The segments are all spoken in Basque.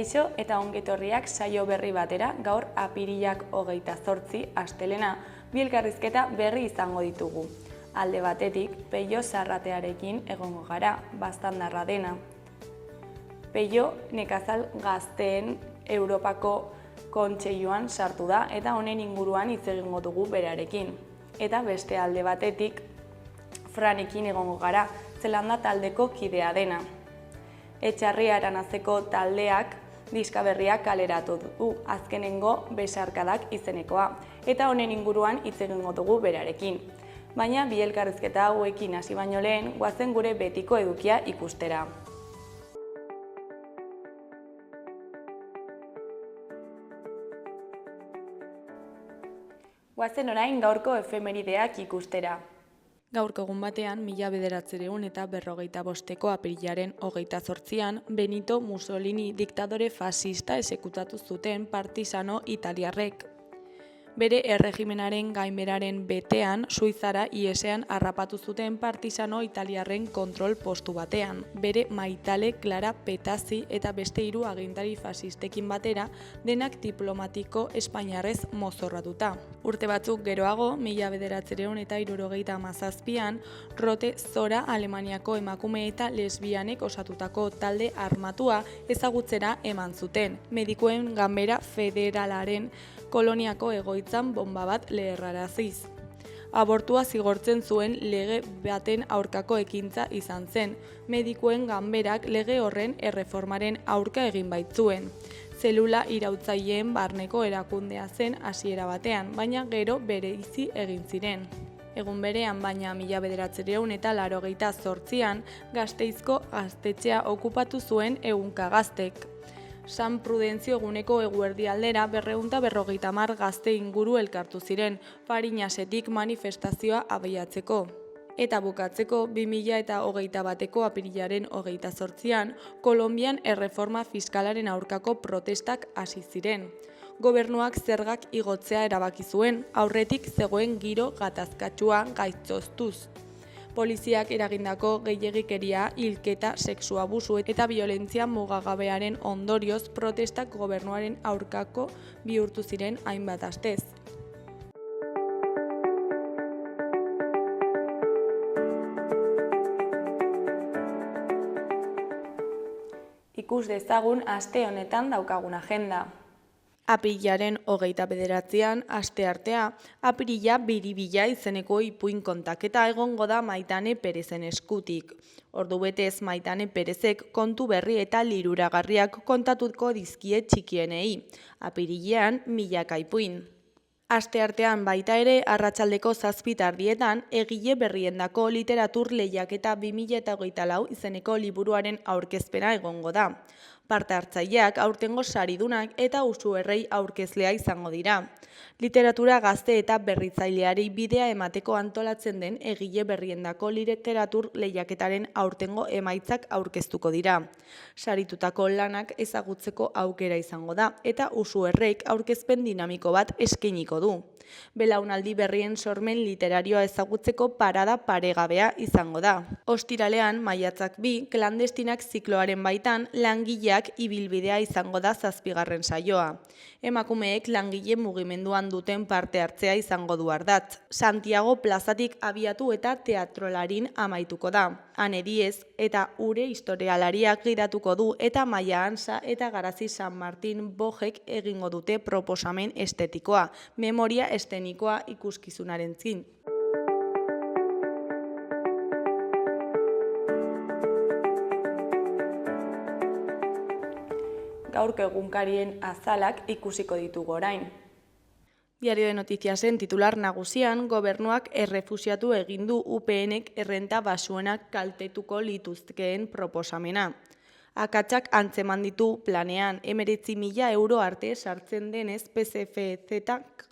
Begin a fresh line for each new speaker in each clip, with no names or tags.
Kaixo eta ongetorriak saio berri batera, gaur apirilak 28 astelena, bi elkarrizketa berri izango ditugu. Alde batetik, Peio Zarratearekin egongo gara, bastandarra dena. Peio nekazal gazteen Europako Kontseiluan sartu da eta honen inguruan hitz egingo dugu berarekin. Eta beste alde batetik, Franekin egongo gara, Zelanda taldeko kidea dena. Etxarri Aranazeko taldeak diska berriak kaleratu du, azkenengo Besarkadak izenekoa, eta honen inguruan hitz egingo dugu berarekin. Baina bi elkarrizketa hauekin hasi baino lehen, goazen gure betiko edukia ikustera. Goazen orain gaurko efemerideak ikustera. Gaurko egun batean, 1945ko apirilaren 28an, Benito Mussolini diktadore fascista exekutatu zuten partisano italiarrek. Bere erregimenaren gainberaren betean, Suizara ihesean harrapatu zuten partisano italiarren kontrol postu batean. Bere maitale Clara Petazzi eta beste 3 agintari fasistekin batera, denak diplomatiko espainiarrez mozorratuta. Urte batzuk geroago, 1977an, Rote Zora Alemaniako emakume eta lesbianek osatutako talde armatua ezagutzera eman zuten. Medikuen ganbera federalaren koloniako egoitzan bomba bat leherraraziz. Abortua zigortzen zuen lege baten aurkako ekintza izan zen. Medikuen ganberak lege horren erreformaren aurka egin baitzuen. Zelula irautzaileen barneko erakundea zen hasiera batean, baina gero bereizi egin ziren. Egun berean, baina 1988an, Gasteizko gaztetxea okupatu zuen ehunka gaztek. San Prudentzio eguneko eguerdi aldera 250 gazte inguru elkartu ziren, Farinasetik manifestazioa abiatzeko. Eta bukatzeko, 2021ko apirilaren 28an, Kolonbian erreforma fiskalaren aurkako protestak hasi ziren. Gobernuak zergak igotzea erabaki zuen, aurretik zegoen giro gatazkatsua gaitzoztuz. Poliziak eragindako gehiegikeria, hilketa, sexu abusu eta biolentzia mugagabearen ondorioz protestak gobernuaren aurkako bihurtu ziren hainbat astez. Ikus dezagun aste honetan daukagun agenda. Apirilaren 29an, asteartea, apirila biribila izeneko ipuin kontaketa egongo da Maitane Perezen eskutik. Ordubetez Maitane Perezek kontu berri eta liruragarriak kontatuko dizkie txikienei. Apirilean, milaka ipuin. Asteartean baita ere, arratsaldeko 7:00 egile berriendako literatur lehiaketa 2024 izeneko liburuaren aurkezpena egongo da. Parte hartzaileak aurtengo saridunak eta usuerrei aurkezlea izango dira. Literatura gazte eta berritzaileari bidea emateko antolatzen den egile berriendako literatur lehiaketaren aurtengo emaitzak aurkeztuko dira. Saritutako lanak ezagutzeko aukera izango da eta usuerreik aurkezpen dinamiko bat eskainiko du. Belaunaldi berrien sormen literarioa ezagutzeko parada paregabea izango da. Ostiralean, maiatzak 2, klandestinak zikloaren baitan, langileak ibilbidea izango da 7. saioa. Emakumeek langile mugimenduan duten parte hartzea izango du ardatz. Santiago plazatik abiatu eta teatrolarin amaituko da. Ane Diez eta Ure historialariak gidatuko du eta Maia Ansa eta Garazi San Martin Bojek egingo dute proposamen estetikoa, memoria estenikoa ikuskizunarentzin. Gaurko egunkarien azalak ikusiko ditugu orain. Diario de Noticiasen titular nagusian, gobernuak errefusiatu egin du UPNek errenta basuenak kaltetuko lituzkeen proposamena. Akatsak antzeman ditu planean, 19.000 euro arte sartzen denez PSFZ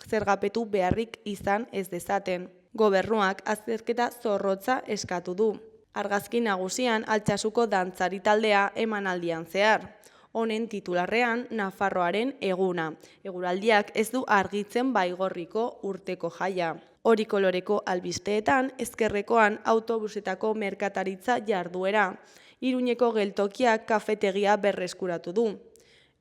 zergapetu beharrik izan ez dezaten. Gobernuak azterketa zorrotza eskatu du. Argazki nagusian Altsasuko dantzari taldea emanaldian zehar. Honen titularrean Nafarroaren eguna. Eguraldiak ez du argitzen Baigorriko urteko jaia. Hori koloreko albisteetan, ezkerrekoan autobusetako merkataritza jarduera. Iruñeko geltokiak kafetegia berreskuratu du.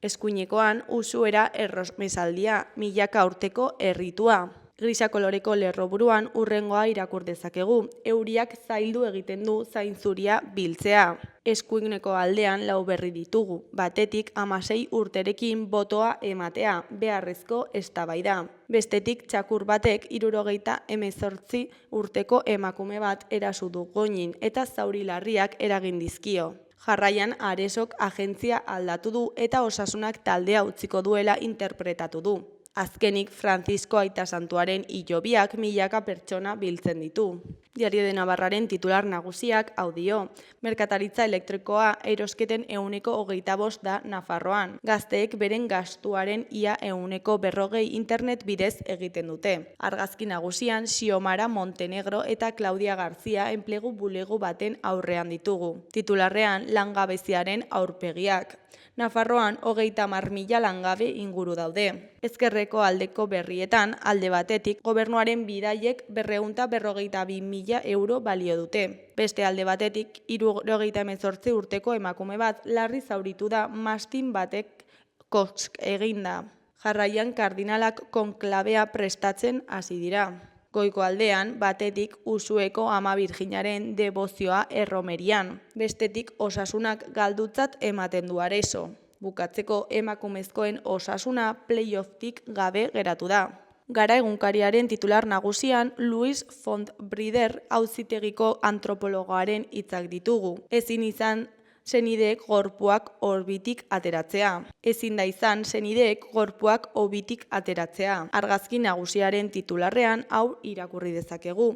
Eskuinekoan usuera erromesaldia, milaka urteko erritua. Grisa koloreko lerroburuan urrengoa irakur dezakegu. Euriak zaildu egiten du zainzuria biltzea. Eskuineko aldean lau berri ditugu. Batetik 16 urterekin botoa ematea, beharrezko eztabaida. Bestetik txakur batek 78 urteko emakume bat eraso du goinin eta zauri larriak eragin dizkio. Jarraian Aresok agentzia aldatu du eta Osasunak taldea utziko duela interpretatu du. Azkenik, Francisco Aita Santuaren hilobiak milaka pertsona biltzen ditu. Diario de Navarraren titular nagusiak hau dio. Merkataritza elektrikoa erosketen 25% da Nafarroan. Gazteek beren gastuaren ia 40% internet bidez egiten dute. Argazki nagusian Xiomara Montenegro eta Claudia García enplegu bulego baten aurrean ditugu. Titularrean langabeziaren aurpegiak. Nafarroan 30.000 langabe inguru daude. Ezkerreko aldeko berrietan, alde batetik, gobernuaren bidaiek 252.000 euro balio dute. Beste alde batetik, 78 urteko emakume bat larri zauritu da mastin batek kosk eginda. Jarraian kardinalak konklabea prestatzen hasi dira. Goiko aldean, batetik Usueko Ama Birjinaren debozioa erromerian. Bestetik Osasunak galdutzat ematen du Areso. Bukatzeko emakumezkoen Osasuna playofftik gabe geratu da. Gara egunkariaren titular nagusian Luis Fontbrider auzitegiko antropologoaren hitzak ditugu. Ezin izan senideek gorpuak orbitik ateratzea. Ezin da izan senideek gorpuak obitik ateratzea. Argazki nagusiaren titularrean hau irakurri dezakegu.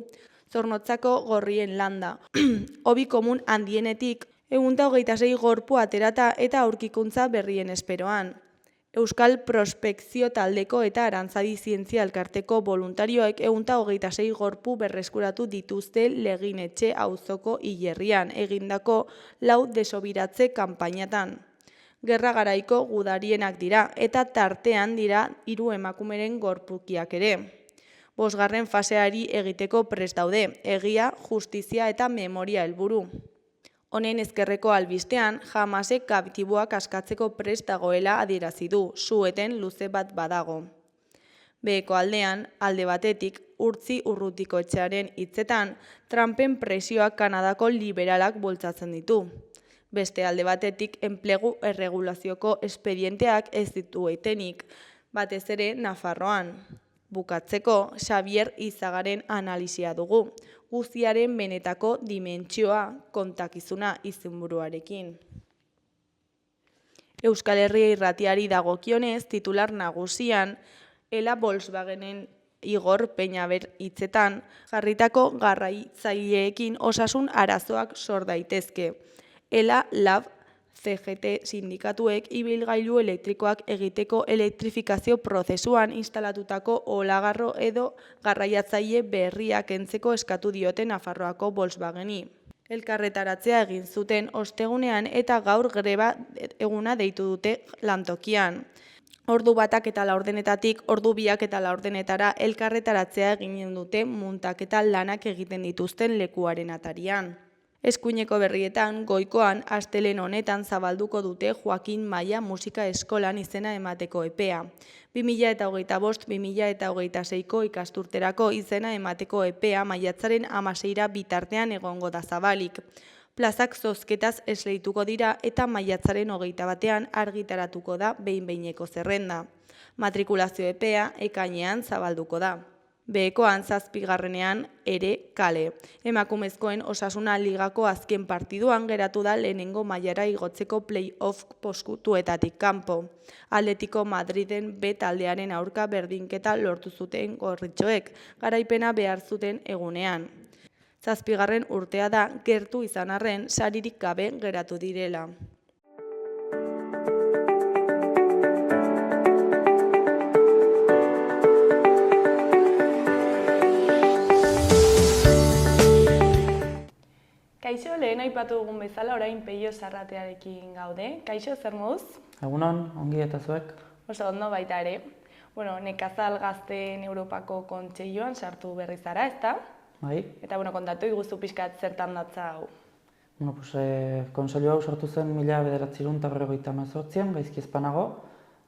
Zornotzako gorrien landa. Obi komun handienetik 126 gorpu aterata eta aurkikuntza berrien esperoan. Euskal Prospekzio taldeko eta Arantzadi Zientzia Elkarteko voluntarioek 126 gorpu berreskuratu dituzte Leginetxe auzoko hilerrian egindako 4 desobiratze kanpainatan. Gerra garaiko gudarienak dira eta tartean dira 3 emakumeren gorpukiak ere. 5. faseari egiteko prest daude, egia, justizia eta memoria helburu. Honen ezkerreko albistean, Hamasek kabtiboak askatzeko prest dagoela adierazi du, sueten luze bat badago. Beheko aldean, alde batetik, Urtzi Urrutiko etxearen hitzetan, Trumpen presioak Kanadako liberalak bultzatzen ditu. Beste alde batetik, enplegu erregulazioko espedienteak ez ditu etenik, batez ere Nafarroan. Bukatzeko, Xavier Izagaren analisia dugu, guztiaren benetako dimentsioa kontakizuna izenburuarekin. Euskal Herria Irratiari dagokionez, titular nagusian, Ela Volkswagenen Igor Peñaber hitzetan, jarritako garraitzaileekin osasun arazoak sor daitezke. Ela Lab CGT sindikatuek ibilgailu elektrikoak egiteko elektrifikazio prozesuan instalatutako olagarro edo garraiatzaile berriak kentzeko eskatu dioten Nafarroako Volkswageni. Elkarretaratzea egin zuten ostegunean eta gaur greba eguna deitu dute lantokian. Ordu 1 eta 4 ordu 2 eta 4 elkarretaratzea eginen dute muntaketa lanak egiten dituzten lekuaren atarian. Eskuineko berrietan, goikoan, astelehen honetan zabalduko dute Joaquin Maia Musika Eskolan izena emateko epea. 2025-2026ko ikasturterako izena emateko epea maiatzaren 16 bitartean egongo da zabalik. Plazak zozketaz esleituko dira eta maiatzaren 21 argitaratuko da behin-behineko zerrenda. Matrikulazio epea ekainean zabalduko da. Behekoan 7. ere kale. Emakumezkoen Osasuna ligako azken partiduan geratu da lehenengo mailara igotzeko play-off poskutuetatik kanpo. Atletico Madriden B taldearen aurka berdinketa lortu zuten gorritxoek, garaipena behar zuten egunean. 7. urtea da gertu izan arren saririk gabe geratu direla. Kaixo, lehen aipatu dugun bezala, orain Peio Zarratearekin gaude. Kaixo, zer moduz?
Egunon, ongi eta zuek?
Oso ondo baita ere. Nekazal Gazteen Europako Kontseiluan sartu berri zara, ezta?
Bai.
Eta kontatu iguzu pixkat zertan datza hau.
Kontseilu hau sortu zen 1958an, gaizki ezpanago,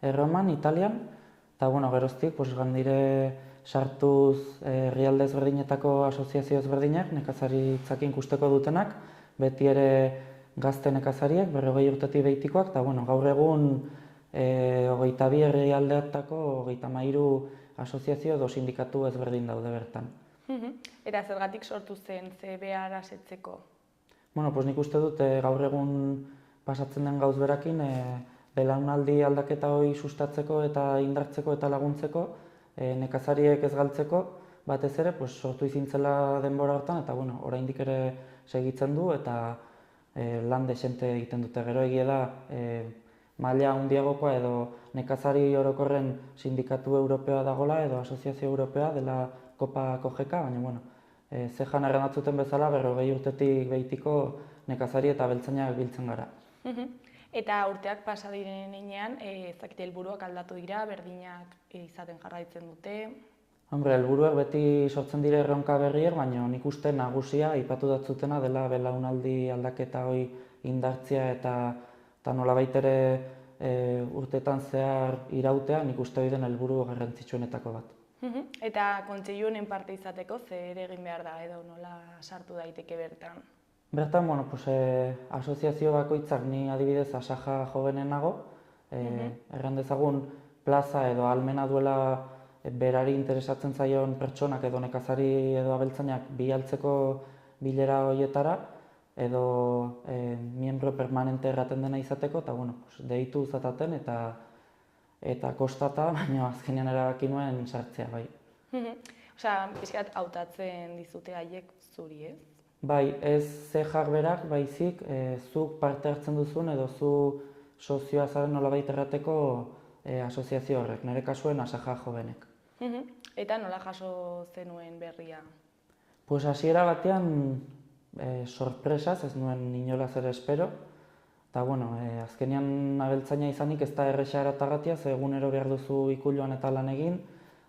Erroman, Italian, eta geroztik gandire sartuz herrialde ezberdinetako asoziazio ezberdinak, nekazaritzakin ikusteko dutenak, beti ere gazte nekazariak, 40 urtetik behitikoak, eta gaur egun 22 herrialdeetako 33 asoziazio edo sindikatu ezberdin daude bertan.
Eta zergatik sortu zen, ze behar asetzeko?
Nik uste dut gaur egun pasatzen den gauz berakin, belaunaldi aldaketa hori sustatzeko eta indartzeko eta laguntzeko, nekazariek ez galtzeko, batez ere sortu izintzela denbora hortan, eta oraindik ere segitzen du eta lan desente egiten dute. Gero egia da, maila handiagokoa edo nekazari orokorren sindikatu europeoa dagola edo asoziazio europeoa dela Kopa Kojeka, baina zehan errenatzuten bezala 40 urtetik behitiko nekazari eta beltzainak biltzen gara.
Eta urteak pasa diren heinean, helburuak aldatu dira, berdinak izaten jarraitzen dute?
Helburuak beti sortzen dire erronka berriak, baina nik uste nagusia aipatu datzutena dela belaunaldi aldaketa hori indartzea eta nolabait ere urteetan zehar irautea, nik uste hori den helburu garrantzitsuenetako bat.
Eta kontseilu honen parte izateko zer egin behar da edo nola sartu daiteke bertan?
Bertan, asoziazio bakoitzak, ni adibidez Asaja jovenen nago, erran dezagun plaza edo almena duela berari interesatzen zaion pertsonak edo nekazari edo abeltzainak bialtzeko bilera horietara, edo miembro permanente erraten dena izateko, eta deitu zataten eta kostata, baina azkenean erabaki nuen sartzea, bai.
Pixkat hautatzen dizute haiek zuri, ez?
Bai, ez zehar berak, baizik, zuk parte hartzen duzun edo zu sozioa zaren nolabait errateko asoziazio horrek, nire kasuen Asaja jovenek.
Eta nola jaso zenuen berria?
Hasiera batean sorpresaz, ez nuen inolaz ere espero, eta azkenean abeltzaina izanik ez da erresa eratagatia, ze egunero behar duzu ikuluan eta lan egin,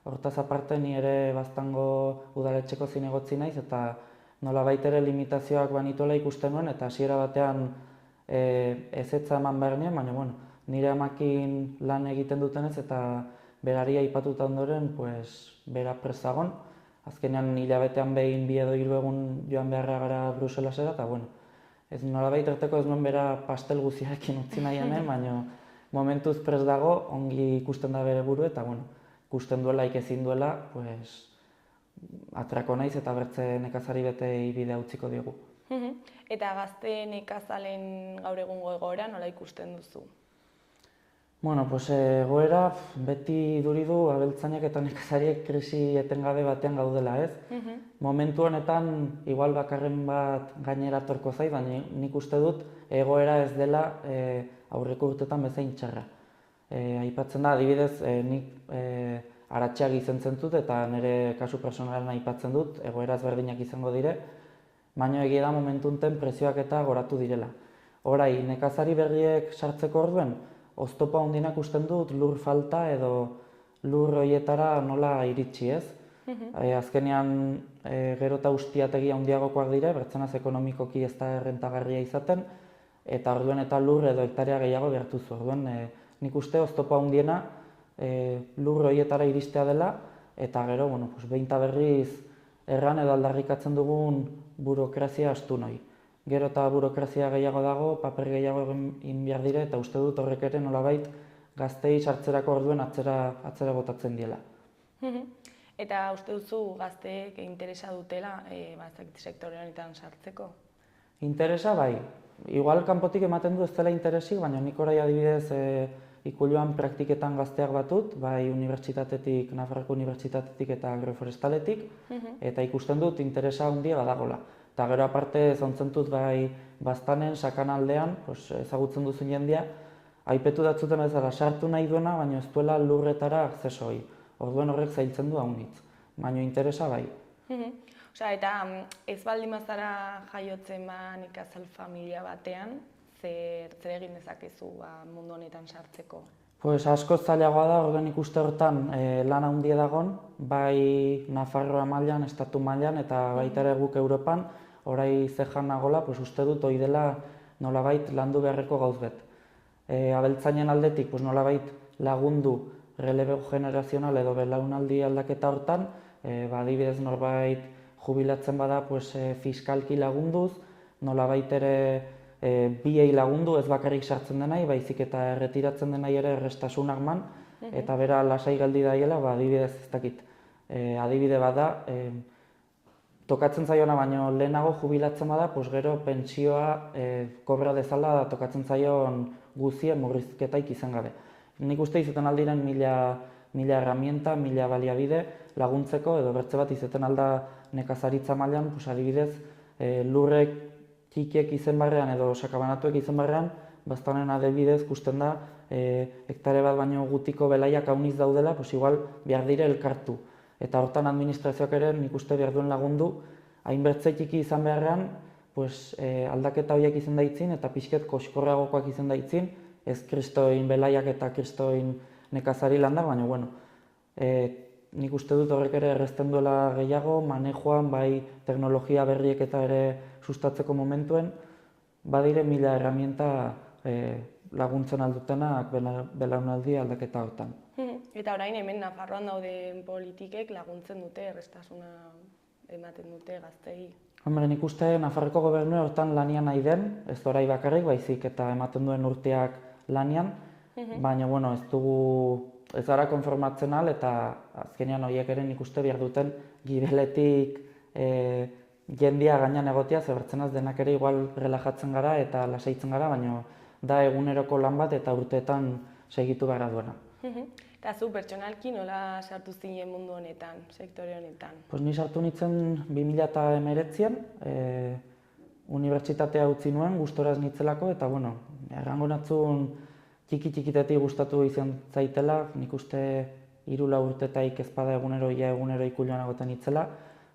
hortaz aparte ni ere baztango udaletxeko zinegotzi naiz, eta nolabait ere limitazioak banituela ikusten nuen, eta hasiera batean ezetza eman behar nien, baina nire amakin lan egiten dutenez eta berari aipatuta ondoren, bera prezagon. Azkenean hilabetean behin 2 edo 3 egun joan beharra gara Bruselasera, eta ez nolabait erteko ez nuen bera pastel guziarekin utzi nahi hemen, baina momentuz prest dago, ongi ikusten da bere buru, eta ikusten duela, ezin duela, atrako naiz eta bertze nekazari bete bidea utziko diogu.
Eta gazte nekazalen gaur egungo egoera nola ikusten duzu?
Egoera beti duridu abeltzainak eta nekazariek krisi etengabe batean gaudela, ez? Momentu honetan, igual bakarren bat gainera torko zait, baina nik uste dut egoera ez dela aurreko urtetan bezain txarra. Aipatzen da, adibidez, nik aratxeak izentzen dut eta nire kasu personalen aipatzen dut, egoera ezberdinak izango dire, baina egia da momentu honetan prezioak eta goratu direla. Horai, nekazari berriek sartzeko orduen, oztopa handinak usten dut lur falta edo lur horietara nola iritsi, ez? Azkenean gero eta ustiategi handiagokoak dire, bertzenaz ekonomikoki ez da errentagarria izaten, eta orduen eta lur edo hektarea gehiago behartuzu. Orduen nik uste oztopa handiena lur horietara iristea dela, eta gero, behin eta berriz erran edo aldarrikatzen dugun burokrazia astu nahi. Gero eta burokrazia gehiago dago, paper gehiago egin behar dire, eta uste dut horrek ere nolabait gaztei sartzerako orduen atzera botatzen diela.
Eta uste duzu gazteek interesa dutela sektore honetan sartzeko?
Interesa bai. Igual kanpotik ematen du ez dela interesik, baina nik orai adibidez ikuluan praktiketan gazteak batut, bai unibertsitatetik, Nafarroko unibertsitatetik eta agroforestaletik, eta ikusten dut interesa handia badagola. Eta gero aparte zauntzen dut bai baztanen, sakanaldean, ezagutzen duzun jendia, aipetu datzuten bezala sartu nahi duena, baina ez duela lurretara akzeso hori. Orduen horrek zailtzen du haunitz, baina interesa bai.
Eta ez baldin bazara jaiotzen nekazal familia batean, zer egin dezakezu mundu honetan sartzeko?
Askoz zailagoa da, orduan ikuste horretan lan handia dagon, bai Nafarroa mailan, estatu mailan eta baita ere guk Europan, orai zejan nagola, pues uste dut hori dela nolabait landu beharreko gauz bet. Abeltzainen aldetik pues nolabait lagundu relebo generazional edo belaunaldi aldaketa hortan, adibidez norbait jubilatzen bada pues, fiskalki lagunduz, nolabait ere biei lagundu, ez bakarrik sartzen denai, baizik eta erretiratzen denai ere errestasunak man, eta bera lasai geldi daiela, adibidez ez dakit, adibide bada, tokatzen zaiona baino lehenago jubilatzen bada, pues gero pentsioa kobra dezala tokatzen zaion guzien murrizketaik izan gabe. Nik uste izaten aldiren mila herramienta, mila baliabide laguntzeko, edo bertze bat izaten alda nekazaritza mailan, pues adibidez, lurrek txikiek izen barrean edo sakabanatuek izen barrean, baztanen adibidez ikusten da, hektare bat baino gutiko belaiak hauniz daudela, pues igual behar dire elkartu. Eta hortan administrazioak ere nik uste behar duen lagundu, hainbertze txiki izan beharrean, pues, aldaketa horiek izan daitzin eta pixket koskorragokoak izan daitzin, ez kristoin belaiak eta kristoin nekazari landak, baina bueno, nik uste dut horrek ere errezten duela gehiago, manejoan, bai teknologia berriek eta ere sustatzeko momentuen, badire mila herramienta laguntzen aldutenak belaunaldi aldaketa hortan.
Eta orain hemen Nafarroan dauden politikek laguntzen dute, errestasuna ematen dute gaztei.
Hombre, nik uste Nafarroko gobernua hortan lanian nahi den, ez orai bakarrik, baizik eta ematen duen urteak lanian, baina bueno, ez gara konformatzen al, eta azkenean horiek ere nik uste behar duten gibeletik jendia gainean egotea, zebertzenaz denak ere igual relajatzen gara eta lasaitzen gara, baina da eguneroko lan bat eta urteetan segitu gara duena.
Eta zu pertsonalki nola sartu zinen mundu honetan, sektore honetan?
Pues ni sartu nintzen 2019an, unibertsitatea utzi nuen, gustoraz nitzelako, eta bueno, errango natzun txiki-txikitetik gustatu izan zaitela, nik uste 3-4 urtetaik ezpada egunero ikuluan agoten nitzela,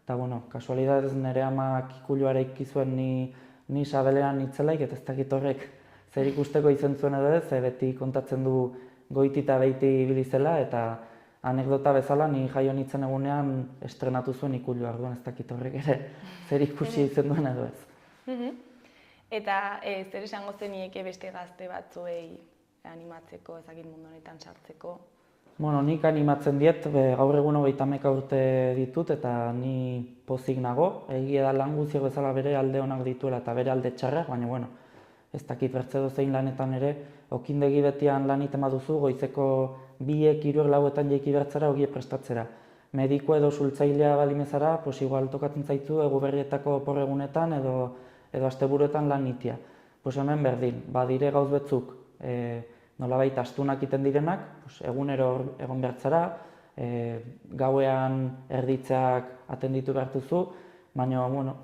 eta bueno, kasualidadez nire amak ikuluareik izuen ni sabelean nitzelaik, eta ez dakit horrek zer ikusteko izan zuen edo ez, beti kontatzen du goiti eta beiti ibili zela, eta anekdota bezala ni jaio nintzen egunean estrenatu zuen ikulua, orduan ez dakit horrek ere zer ikusi izan duen edo ez.
Eta zer esango zenieke beste gazte batzuei animatzeko, ezakit mundu honetan sartzeko?
Bueno, nik animatzen diet, gaur egun 30 urte ditut eta ni pozik nago. Egia da lan guztiak bezala bere alde onak dituela eta bere alde txarrak, baina bueno, ez dakit bertze dozein lanetan ere, okindegi betian lan egiten baduzu, goizeko 2-3 lauetan jaiki bertzara hogie prestatzera. Mediko edo sultzailea balimezara, pues igual tokatzen zaitu eguberrietako oporregunetan edo asteburuetan lan nitia. Pues hemen berdin, badire gauz betzuk, nolabait astunak iten direnak, egunero egon bertzara, gauean erditzeak atenditu behartuzu, baina, bueno,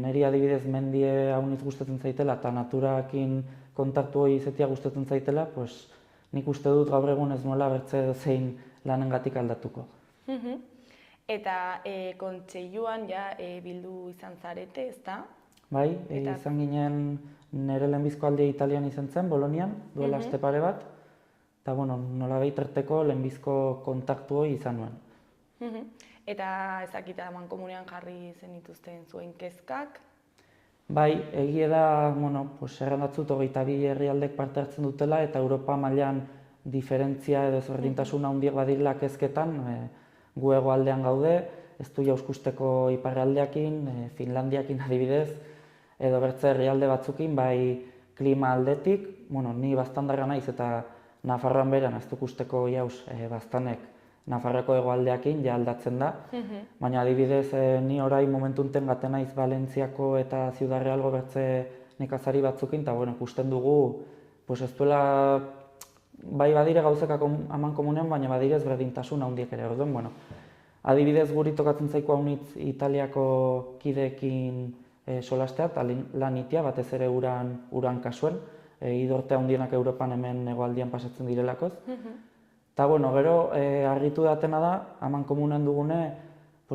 niri adibidez mendie hauniz gustatzen zaitela eta naturakin kontaktu hori izatea gustatzen zaitela, pues nik uste dut gaur egun ez nuela bertze zein lanengatik aldatuko.
Eta kontseiluan ja bildu izan zarete, ezta?
Bai, izan ginen nire lehenbizko aldia Italian izan zen, Bolonian, duela aste pare bat, eta bueno, nolabait erteko lehenbizko kontaktu hori izan nuen.
Eta ezakita mankomunean jarri zenituzten zuen kezkak?
Bai, egia da, bueno, errandatzut 22 herrialdek parte hartzen dutela eta Europa mailan diferentzia edo ezberdintasun handiak badirela kezketan, gu hegoaldean gaude, ez du jauzkusteko iparraldeakin, Finlandiakin adibidez, edo bertze herrialde batzukin, bai klima aldetik, bueno, ni baztandarra naiz eta Nafarroan beran ez duk usteko jauz baztanek Nafarroko hegoaldeakin ja aldatzen da, baina adibidez ni orai momentunten gaten naiz Valentziako eta Ciudad Realgo bertze nekazari batzukin, eta bueno, ikusten dugu, pues ez duela, bai badire gauzekak aman komunean, baina badire ezberdintasun handiek ere, orduan, bueno. Adibidez guri tokatzen zaiko haunitz Italiako kideekin solastea eta lan itea, batez ere uran kasuen, idorte handienak Europan hemen hegoaldian pasatzen direlakoz. Eta, bueno, gero, argitu datena da, haman komunen dugune,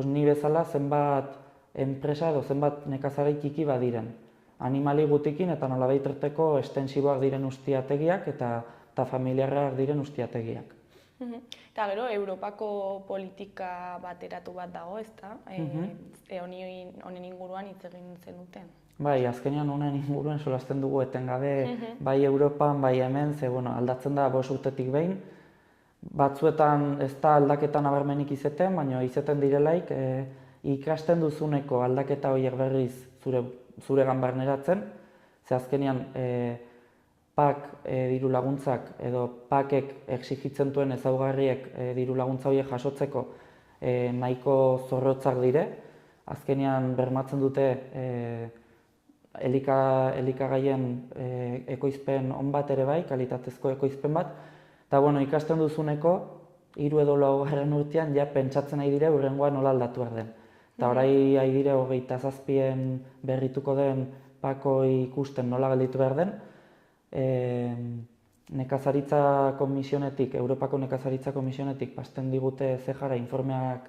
ni bezala zenbat enpresa edo zenbat nekazari txiki badiren. Animali gutikin eta nolabait erteko estensiboak diren ustiategiak eta familiarrak diren ustiategiak.
Eta gero, Europako politika bateratu bat dago, ezta? Honen inguruan hitz egin zenuten.
Bai, azkenean honen inguruan solasten dugu etengabe bai Europan, bai hemen, ze aldatzen da 5 urtetik behin. Batzuetan ez da aldaketa nabarmenik izeten, baina izeten direlaik ikasten duzuneko aldaketa horiek berriz zuregan barneratzen, ze azkenean PAK diru laguntzak edo PAKek exigitzen duen ezaugarriek diru laguntza horiek jasotzeko nahiko zorrotzak dire. Azkenean bermatzen dute elikagaien ekoizpen on bat ere bai, kalitatezko ekoizpen bat. Eta ikasten duzuneko 3 edo 4. urtean ja pentsatzen nahi dire hurrengoa nola aldatu behar den. Eta orai ari dire 27 berrituko den PAK ikusten nola gelditu behar den. Nekazaritza komisionetik, Europako Nekazaritza komisionetik pasten digute zehara informeak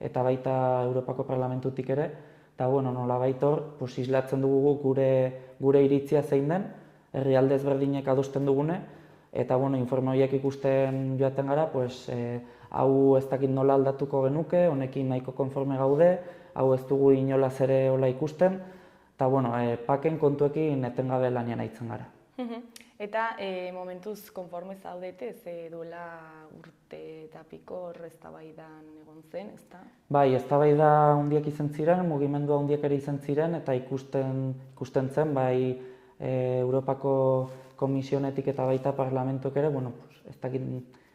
eta baita Europako Parlamentutik ere. Eta nolabait hor, islatzen dugu gure iritzia zein den, herrialde ezberdinek adosten dugune, eta informe horiek ikusten joaten gara, hau ez dakit nola aldatuko genuke, honekin nahiko konforme gaude, hau ez dugu inolaz ere hola ikusten, eta PAKen kontuekin etengabe lanean aitzen gara.
Eta momentuz konforme zaudete, ze duela urte eta piko eztabaidan egon zen, ezta?
Bai, eztabaida handiak izan ziren, mugimendua handiak ere izan ziren, eta ikusten zen, bai Europako Komisionetik eta baita parlamentuek ere, ez dakit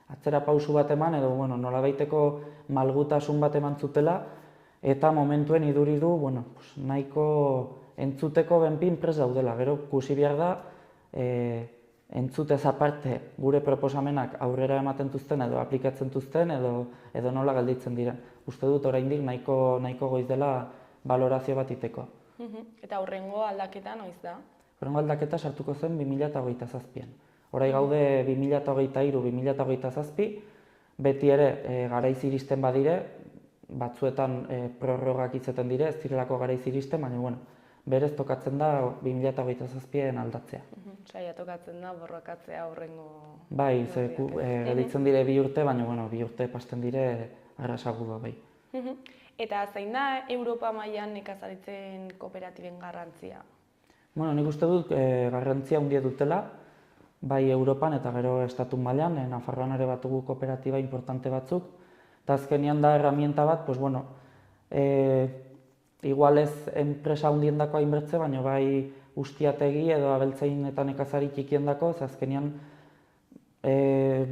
atzera pausu bat eman, edo nolabaiteko malgutasun bat eman zutela, eta momentuen iduri du, nahiko entzuteko benpin prest daudela. Gero, kusi behar da, entzutez aparte gure proposamenak aurrera ematen duzten edo aplikatzen duzten edo nola gelditzen dira. Uste dut oraindik nahiko goiz dela balorazio bat iteko.
Eta hurrengo aldaketa noiz da?
Hurrengo aldaketa sartuko zen 2027an. Horai gaude 2023-2027, beti ere garaiz iristen badire, batzuetan prorrogak izaten dire, ez direlako garaiz iristen, baina berez tokatzen da 2027an aldatzea.
Saia tokatzen da borrokatzea hurrengo...
Bai, gelditzen dire 2 urte, baina 2 urte pasten dire arrasagu bai.
Eta zein da Europa mailan nekazaritzen kooperatiben garrantzia?
Nik uste dut garrantzia handia dutela, bai Europan eta gero estatu mailan, Nafarroan ere batugu kooperatiba importante batzuk, eta azkenean da herramienta bat, igual ez enpresa handiendako hainbertze, baina bai ustiategi edo abeltzain eta nekazari txikiendako, azkenean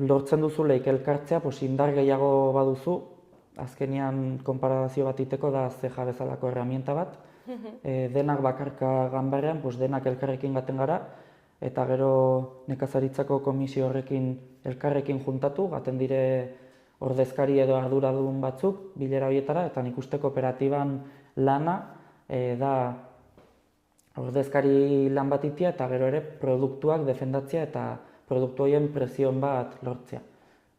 lortzen duzuleik elkartzea, indar gehiago baduzu, azkenean konparazio bat iteko da zeja bezalako herramienta bat. Denak bakarka ganbarrean, denak elkarrekin gaten gara, eta gero nekazaritzako komisio horrekin elkarrekin juntatu, gaten dire ordezkari edo arduradun batzuk bilera horietara, eta nik uste kooperatiban lana da ordezkari lan bat itia eta gero ere produktuak defendatzea eta produktu horien presion bat lortzea.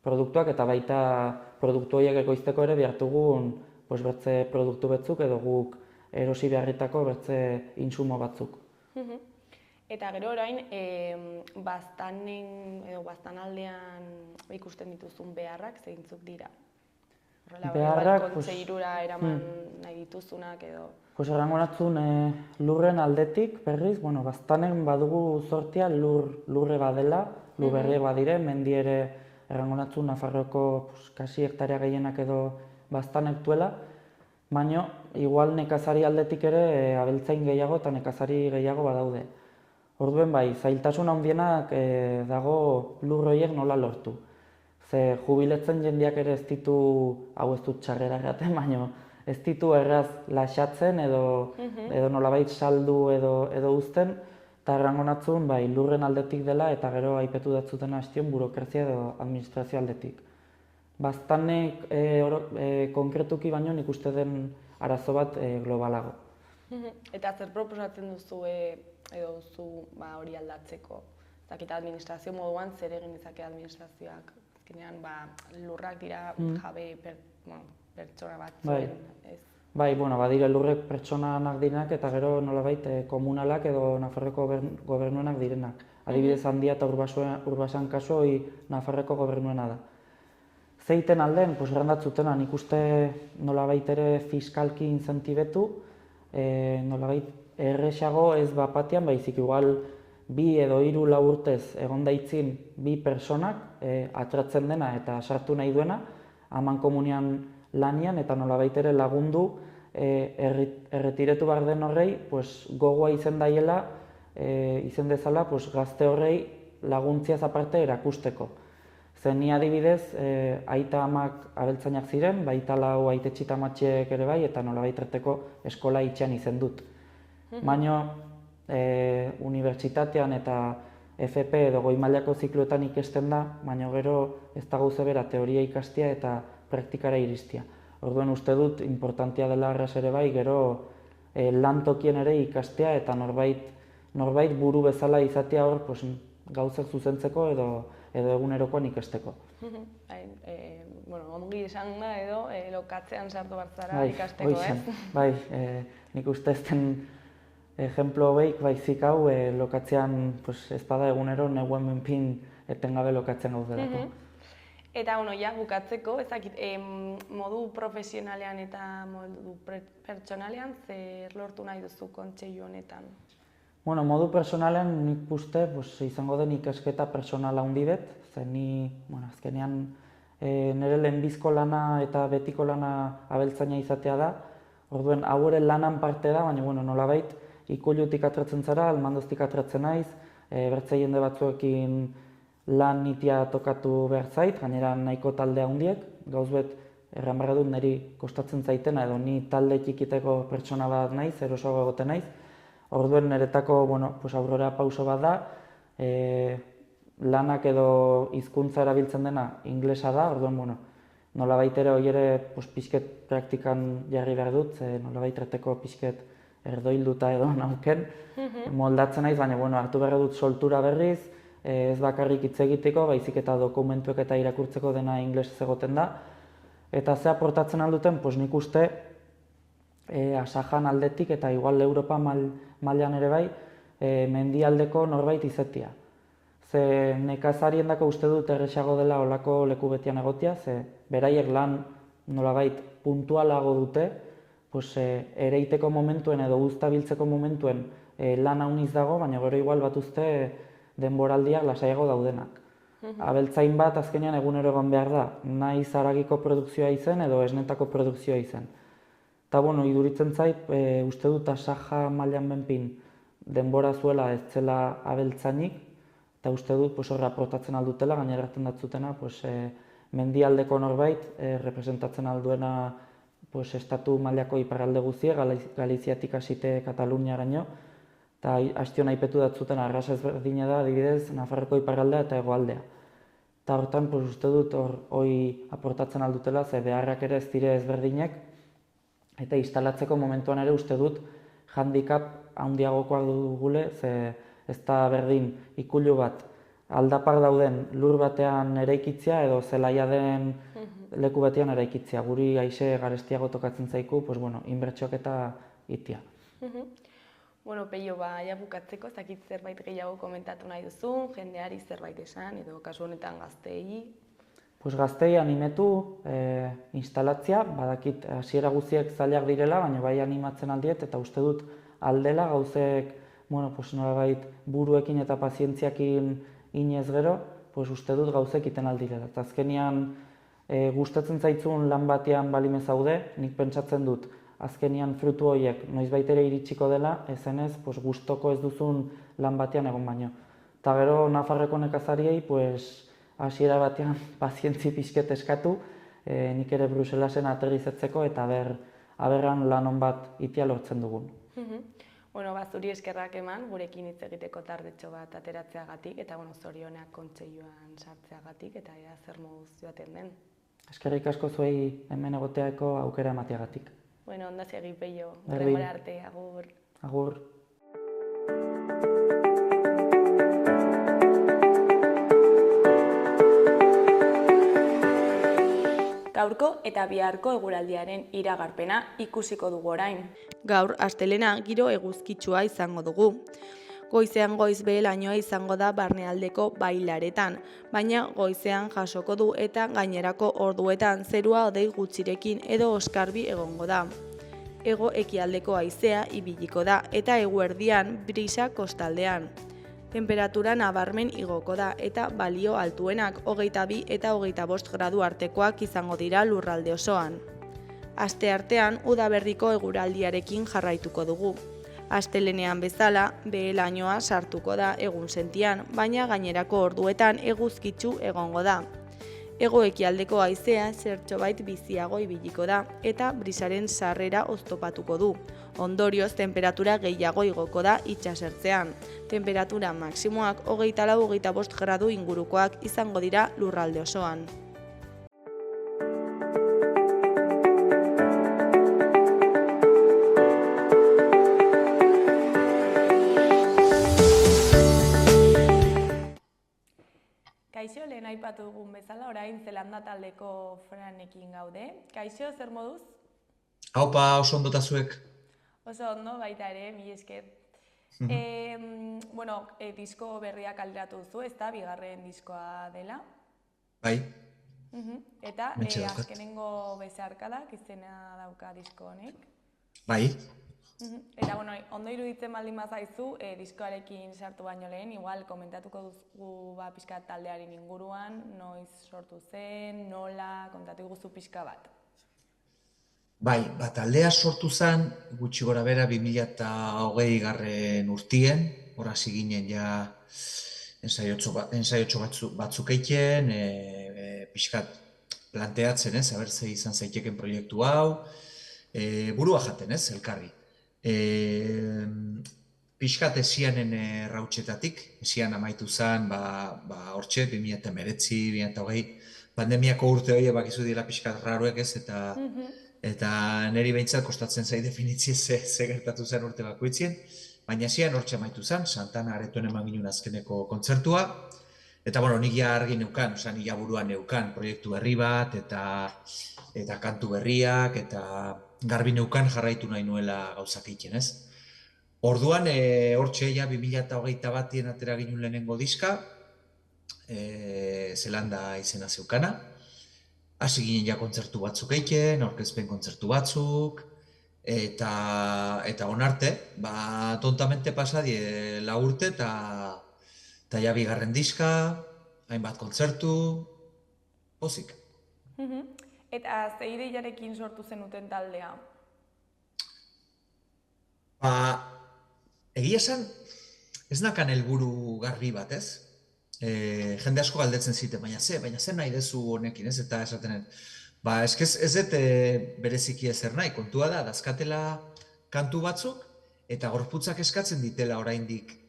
Produktuak eta baita produktu horiek ekoizteko ere behartugun bertze produktu batzuk edo guk erosi beharritako bertze insumo batzuk.
Eta gero orain, baztanaldean ikusten dituzun beharrak zeintzuk dira?
Beharrak,
kontseilura eraman nahi dituzunak edo...
Errango natzun lurren aldetik, berriz, baztanen badugu zortia lurre badela, lurberriek badire, mendi ere errango natzun Nafarroko kasi hektarea gehienak edo baztanek duela, baina igual nekazari aldetik ere abeltzain gehiago eta nekazari gehiago badaude. Orduen bai, zailtasun handienak dago lur horiek nola lortu. Ze jubiletzen jendeak ere ez ditu, hau ez dut txarrera erraten, baina ez ditu erraz laxatzen edo nolabait saldu edo uzten, eta errango natzun lurren aldetik dela eta gero aipetu datzuten hastion burokrazia edo administrazio aldetik. Baztanek konkretuki baino nik uste den arazo bat globalago.
Eta zer proposatzen duzu edo duzu hori aldatzeko? Zakita administrazio moduan zer egin dezake administrazioak? Azkenean lurrak dira jabe pertsona bat zuen.
Bai, badire lurrek pertsonanak direnak eta gero nolabait komunalak edo Nafarroko gobernuenak direnak. Adibidez Handia eta Urbasan kasu hori Nafarroko gobernuena da. Zeiten alden, gerrandatzutena, nik uste nolabait ere fiskalki incentibetu, nolabait erresago ez bapatian, baizik igual 2 edo 3 lau urtez egon daitzin 2 personak atratzen dena eta sartu nahi duena, haman komunian lanian eta nolabait ere lagundu erretiretu behar den horrei gogoa izen daiela, izen dezala gazte horrei laguntziaz aparte erakusteko. Zen ni adibidez, aita amak abeltzainak ziren, baita lau aite txita amatxeek ere bai, eta nolabait erteko eskola itxean izen dut. Baina, unibertsitatean eta FP edo goi mailako zikloetan ikesten da, baina gero ez da gauze bera teoria ikastia eta praktikara iristia. Orduan uste dut, importantia dela arras ere bai, gero lantokien ere ikastea eta norbait buru bezala izatea hor gauzak zuzentzeko edo egunerokoan ikasteko.
Ongi esan da edo lokatzean sartu bartzara ikasteko, ez?
Bai, nik uste ez den ejemplo beik, baizik hau lokatzean ez bada egunero neguen menpin etengabe lokatzen gaudelako.
Eta, bukatzeko, ezakit, modu profesionalean eta modu pertsonalean zer lortu nahi duzu kontseilu honetan?
Modu personalean nik uste izango den ikasketa personala handi bet, zen ni, azkenean nire lehenbizko lana eta betiko lana abeltzaina izatea da, orduen hau ere lanan parte da, baina nolabait ikulutik atratzen zara, almandoztik atratzen naiz, bertzei jende batzuekin lan nitia tokatu behar zait, gainera nahiko talde handiek, gauz bet erran behar dut niri kostatzen zaitena edo ni talde txikiteko pertsona bat naiz, erosoago egoten naiz. Orduen niretako aurrera pauso bat da, lanak edo hizkuntza erabiltzen dena inglesa da, orduen nolabait ere hori ere pixket praktikan jarri behar dut, nolabait erteko pixket erdoilduta edo nauken, moldatzen naiz, baina hartu behar dut soltura berriz, ez bakarrik hitz egiteko, baizik eta dokumentuek eta irakurtzeko dena inglesez egoten da. Eta ze aportatzen alduten, nik uste Asajan aldetik eta igual Europa mailan ere bai, mendialdeko norbait izatea. Ze nekazarien dako uste dut erresago dela olako leku betian egotia, ze beraiek lan nolabait puntualago dute, ereiteko momentuen edo uztabiltzeko momentuen lan hauniz dago, baina gero igual bat uste denboraldiak lasaiago daudenak. Abeltzain bat azkenean egunero egon behar da, nahi zaragiko produkzioa izen edo esnetako produkzioa izen. Eta iduritzen zait, uste dut Asaja mailan benpin denbora zuela ez zela abeltzainik, eta uste dut horra aportatzen aldutela, gainera erraten datzutena mendialdeko norbait, representatzen alduena estatu mailako iparralde guzie, Galiziatik hasite Kataluniaraino, eta hastion aipetu datzuten arras ezberdina da, adibidez, Nafarroko iparraldea eta hegoaldea. Eta hortan uste dut hori aportatzen aldutela, ze beharrak ere ez dire ezberdinek, eta instalatzeko momentuan ere uste dut handicap handiagokoak dugule, ze ez da berdin ikulu bat aldapar dauden lur batean eraikitzea edo zelaia den leku batean eraikitzea. Guri haize garestiago tokatzen zaiku, inbertsioak eta itia.
Peio, bukatzeko, ez dakit zerbait gehiago komentatu nahi duzun, jendeari zerbait esan, edo kasu honetan gazteei?
Gazteei animetu, instalatzea, badakit hasiera guziek zailak direla, baina bai animatzen aldiet, eta uste dut aldela gauzek, nolabait buruekin eta pazientziakin inez gero, uste dut gauzek iten aldirela. Eta azkenian gustatzen zaitzun lan batean balime zaude, nik pentsatzen dut, azkenian frutu horiek noizbait ere iritsiko dela, ezenez gustoko ez duzun lan batean egon baino. Eta gero Nafarreko nekazariei, hasiera batean pazientzi pixket eskatu, nik ere Bruselasen aterrizatzeko eta aberran lan hon bat itia lortzen dugun.
Zuri eskerrak eman, gurekin hitz egiteko tardetxo bat ateratzeagatik, eta zorionak kontseiluan sartzeagatik, eta zer moduz joaten den.
Eskerrik asko zuei hemen egoteako aukera emateagatik.
Onda segi, Peio, horrengora arte, agur.
Agur.
Gaurko eta biharko eguraldiaren iragarpena ikusiko dugu orain. Gaur astelena giro eguzkitsua izango dugu. Goizean goiz behelainoa izango da barnealdeko bailaretan, baina goizean jasoko du eta gainerako orduetan zerua hodei gutxirekin edo oskarbi egongo da. Hego ekialdeko haizea ibiliko da eta eguerdian brisa kostaldean. Temperatura nabarmen igoko da eta balio altuenak 22 eta 25 gradu artekoak izango dira lurralde osoan. Asteartean udaberriko eguraldiarekin jarraituko dugu. Astelenean bezala, behelainoa sartuko da egun sentian, baina gainerako orduetan eguzkitsu egongo da. Hego ekialdeko haizea zertxobait biziago ibiliko da eta brisaren sarrera oztopatuko du. Ondorioz, temperatura gehiago igoko da itsasertzean. Temperatura maksimoak 24-25 gradu ingurukoak izango dira lurralde osoan. Kaixo, lehen aipatu dugun bezala, orain Zelanda taldeko Franekin gaude. Kaixo, zer moduz?
Haupa, oso ondo eta zuek.
Oso ondo, baita ere, mi esker. Disko berriak kaleratu duzu, ez da, bigarren diskoa dela.
Bai.
Eta azkenengo bezarkadak izena dauka disko honek.
Bai.
Eta, ondo iruditzen baldin bazaizu, diskoarekin sartu baino lehen, igual komentatuko dugu pixka taldearen inguruan, noiz sortu zen, nola, kontatu guzu pixka bat.
Bai, taldea sortu zen, gutxi gora bera 2020 urtien, hor hasi ginen ja ensaiotxo batzuk eiken, pixkat planteatzen, aber ze izan zaiteken proiektu hau, burua jaten, elkarri. Pixkat esianen rautxetatik, esian amaitu zen, hortxe, 2019-2020, pandemiako urte hori bakizu dira pixkat raruek ez, eta niri behintzat kostatzen zai definitzi ze gertatu zen urte bakoitzien, baina esian hortxe amaitu zen, Santana aretoen eman ginen azkeneko kontzertua, eta nik ja argi neukan, nik ja buruan neukan, proiektu berri bat, eta kantu berriak, eta garbi neukan jarraitu nahi nuela gauzak egiten, ez? Orduan, hortxe ja 2021 atera ginen lehenengo diska, Zelanda izena zeukana. Hasi ginen ja kontzertu batzuk egiten, aurkezpen kontzertu batzuk, eta onarte, tontamente pasa 4 urte eta ja bigarren diska, hainbat kontzertu, pozik.
Eta ze ideiarekin sortu zenuten taldea?
Egia esan, ez nakan helburu garbi bat, ez? Jende asko galdetzen zite, baina ze nahi dezu honekin, ez? Eta esaten, ez dut bereziki ezer nahi, kontua da, dazkatela kantu batzuk, eta gorputzak eskatzen ditela oraindik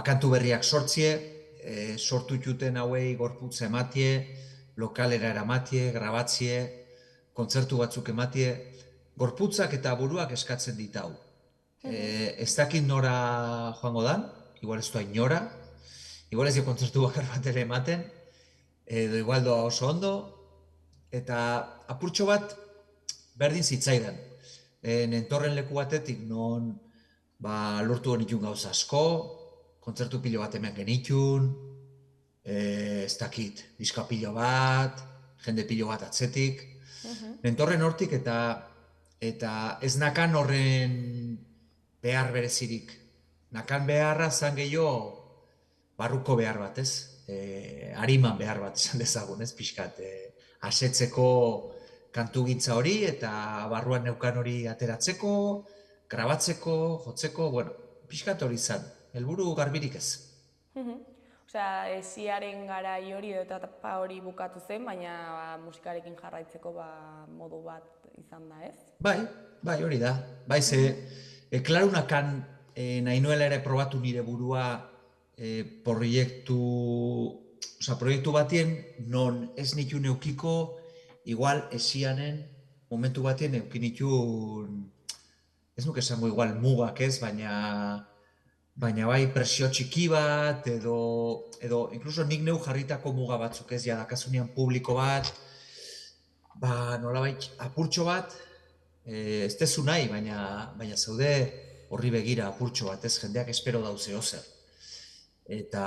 kantu berriak sortzie, sortu juten hauei gorputza ematie, lokalera eramatie, grabatzie, kontzertu batzuk ematie, gorputzak eta buruak eskatzen ditau. Ez dakit nora joango dan, igual ez doa inora, igual ez kontzertu bakar bat ere ematen, edo igual doa oso ondo, eta apurtxo bat berdin zitzaidan. Nentorren leku batetik non lortu genitun gauza asko, kontzertu pilo bat hemen genitun, ez dakit, diska pilo bat, jende pilo bat atzetik. Nentorren hortik eta ez nakan horren behar berezirik. Nakan beharra zan gehiago barruko behar bat, ez? Ariman behar bat esan dezagun, ez? Pixkat, asetzeko kantugintza hori eta barruan neukan hori ateratzeko, grabatzeko, jotzeko, pixkat hori zan. Helburu garbirik ez.
Osea, esiaren garai hori edo etapa hori bukatu zen, baina musikarekin jarraitzeko modu bat izan da, ez?
Bai, hori da. Bai, klarunakan nahi nuela ere probatu nire burua proiektu batien non ez nitu neukiko, igual esianen momentu batien neukin nitu, ez nuke esango igual mugak ez, baina bai presio txiki bat, edo inkluso nik neu jarritako muga batzuk ez, dakasunean publiko bat, nolabait apurtxo bat, ez dezu nahi, baina zaude horri begira apurtxo bat, ez jendeak espero dauz zer. Eta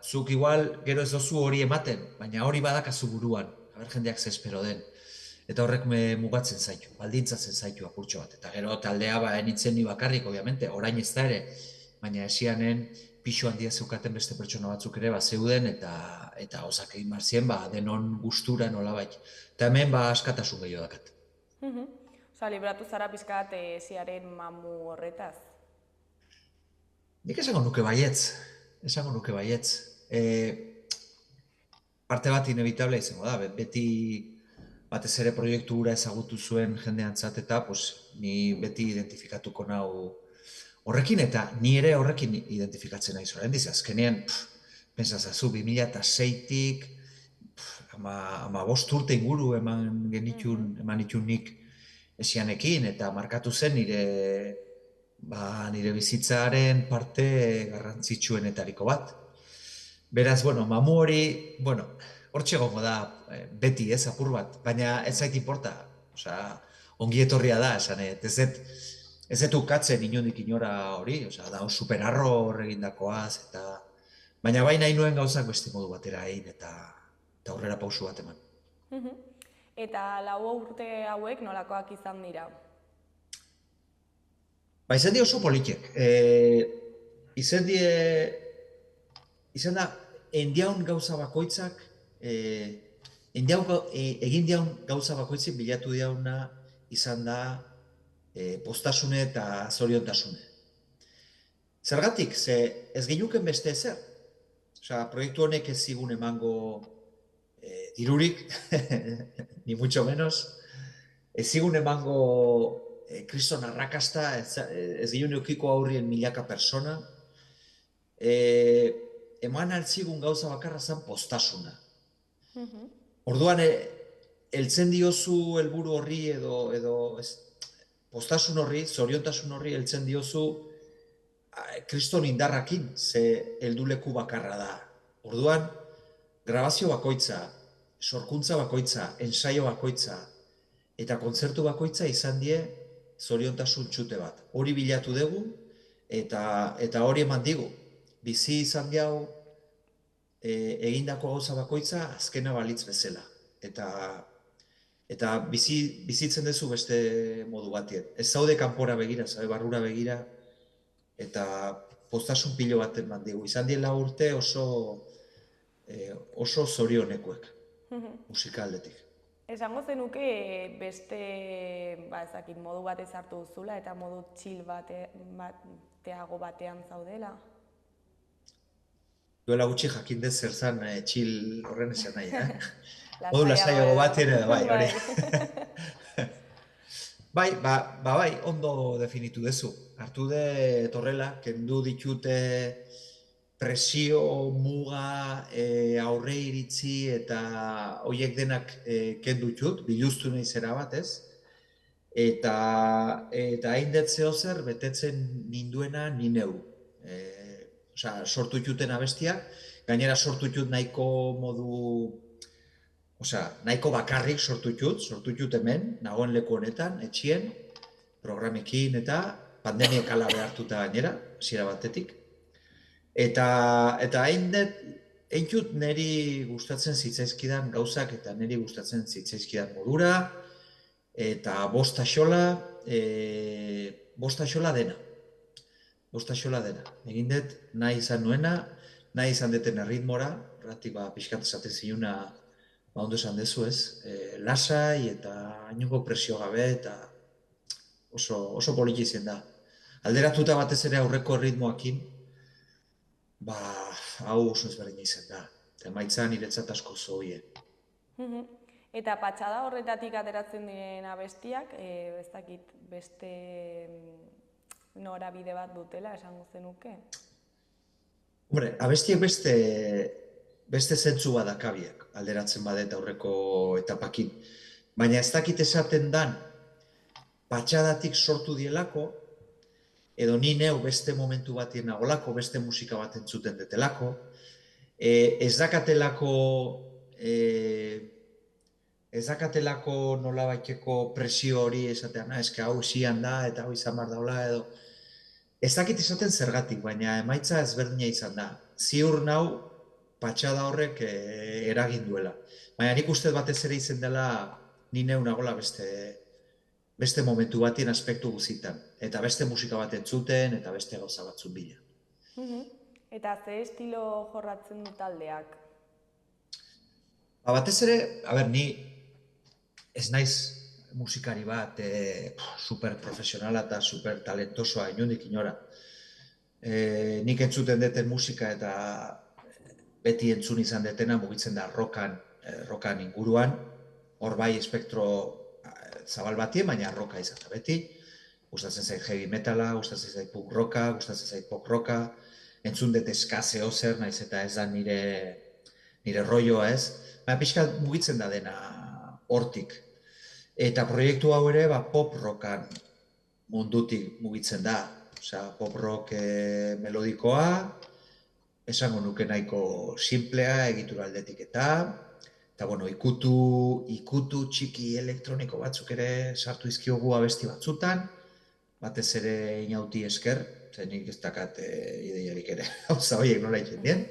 zuk igual gero ez dozu hori ematen, baina hori badakazu buruan, haber jendeak ze espero den. Eta horrek mugatzen zaitu, baldintzatzen zaitu apurtxo bat. Eta gero taldea nintzen ni bakarrik, obviamente, orain ez da ere, baina esianen pixu handia zeukaten beste pertsona batzuk ere zeuden eta osak egin barzien denon gustura nolabait. Eta hemen askatasun gehiago dakat.
Osa, libratu zara pizkat esiaren mamu horretaz?
Nik esango nuke baietz. Parte bat inevitable izango da, beti batez ere proiektu hura ezagutu zuen jendeantzat eta ni beti identifikatuko nau horrekin eta ni ere horrekin identifikatzen nahi zoren diz. Azkenean, pentsazazu, 2006-tik, 15 urte inguru eman itun nik esianekin eta markatu zen nire bizitzaren parte garrantzitsuenetariko bat. Beraz, mamu hori, hortxe gongo da beti apur bat, baina ez zait inporta. Ongi etorria da, esan, ez dut ukatzen inondik inora hori, da superarro horregindakoaz, baina bai nahi nuen gauzak beste modu batera egin eta aurrera pausu bat eman.
Eta 4 urte hauek nolakoak izan dira?
Izan di oso politek. Izan da, endiaun gauza bakoitzak, egin diaun gauza bakoitzik bilatu diauna izan da postasune eta zoriontasune. Zergatik, ze ez gehiuken beste ezer. Proiektu honek ez zigun emango dirurik, ni mucho menos, ez zigun emango kriston arrakasta, ez gehiun eukiko aurrien milaka persona, eman altzigun gauza bakarra zen postasuna. Orduan, heltzen diozu helburu horri edo postasun horri, zoriontasun horri heltzen diozu kriston indarrakin, ze helduleku bakarra da. Orduan, grabazio bakoitza, sorkuntza bakoitza, ensaio bakoitza eta kontzertu bakoitza izan die zoriontasun txute bat. Hori bilatu dugu eta hori eman digu. Bizi izan diau egindako gauza bakoitza azkena balitz bezala. Eta bizitzen duzu beste modu batien. Ez zaude kanpora begira, barrura begira, eta postasun pilo bat eman digu. Izan die 4 urte oso zorionekuek, musika aldetik.
Esango zenuke beste modu batez hartu duzula eta modu chill bateago batean zaudela?
Duela gutxi jakin dut zer zan chill horren esan nahi, modu lasaiago batean edo, bai, hori. Bai, ondo definitu duzu. Hartu dut horrela, kendu ditute presio, muga, aurre iritzi eta horiek denak kendu ditut, biluztu nahi zera bat, ez? Eta hain zeo zer, betetzen ninduena ni neu. Sortu dituten abestiak, gainera sortu ditut nahiko modu, nahiko bakarrik sortu ditut hemen, nagoen leku honetan, etxien, programekin eta pandemiak ala behartuta gainera, hasiera batetik. Eta hain niri gustatzen zitzaizkidan gauzak eta niri gustatzen zitzaizkidan modura, eta bost axola dena. Egin dut nahi izan nuena, nahi izan deten erritmora, horretik pixkat esaten zinuna ondo esan dezu ez, lasai eta inongo presio gabe eta oso poliki izan da. Alderatuta batez ere aurreko erritmoakin, hau oso ezberdina izan da. Eta emaitza niretzat asko zoie.
Eta patxada horretatik ateratzen diren abestiak, ez dakit beste norabide bat dutela, esango zenuke?
Hombre, abestiek beste zentzu badakabiak, alderatzen badet aurreko etapakin. Baina ez dakit esaten dan, patxadatik sortu dielako, edo ni neu beste momentu batien nagolako, beste musika bat entzuten detelako, ez dakatelako nolabaiteko presio hori esatean, eske hau zian da eta hau izan bar daula edo. Ez dakit esaten zergatik, baina emaitza ezberdina izan da. Ziur nau, patxada horrek eragin duela. Baina nik uste batez ere izan dela ni neu nagola beste momentu batien aspektu guzitan. Eta beste musika bat entzuten, eta beste gauza batzun bila.
Eta ze estilo jorratzen du taldeak?
Batez ere, ni ez naiz musikari bat super profesionala eta super talentosoa inondik inora. Nik entzuten deten musika eta beti entzun izan detena mugitzen da rockan inguruan. Hor bai espektro zabal batien, baina rocka izan da beti. Gustatzen zait heavy metala, gustatzen zait punk rocka, gustatzen zait pop rocka. Entzun dut eska zehozer, naiz eta ez da nire rolloa ez. Baina pixka mugitzen da dena hortik. Eta proiektu hau ere pop rockan mundutik mugitzen da. Osea, pop rock melodikoa, esango nuke nahiko simplea egitura aldetik eta bueno, ikutu txiki elektroniko batzuk ere sartu izkiogu abesti batzutan, batez ere inauti esker, nik ez dakat ideiarik ere, hauza horiek nola egiten dien,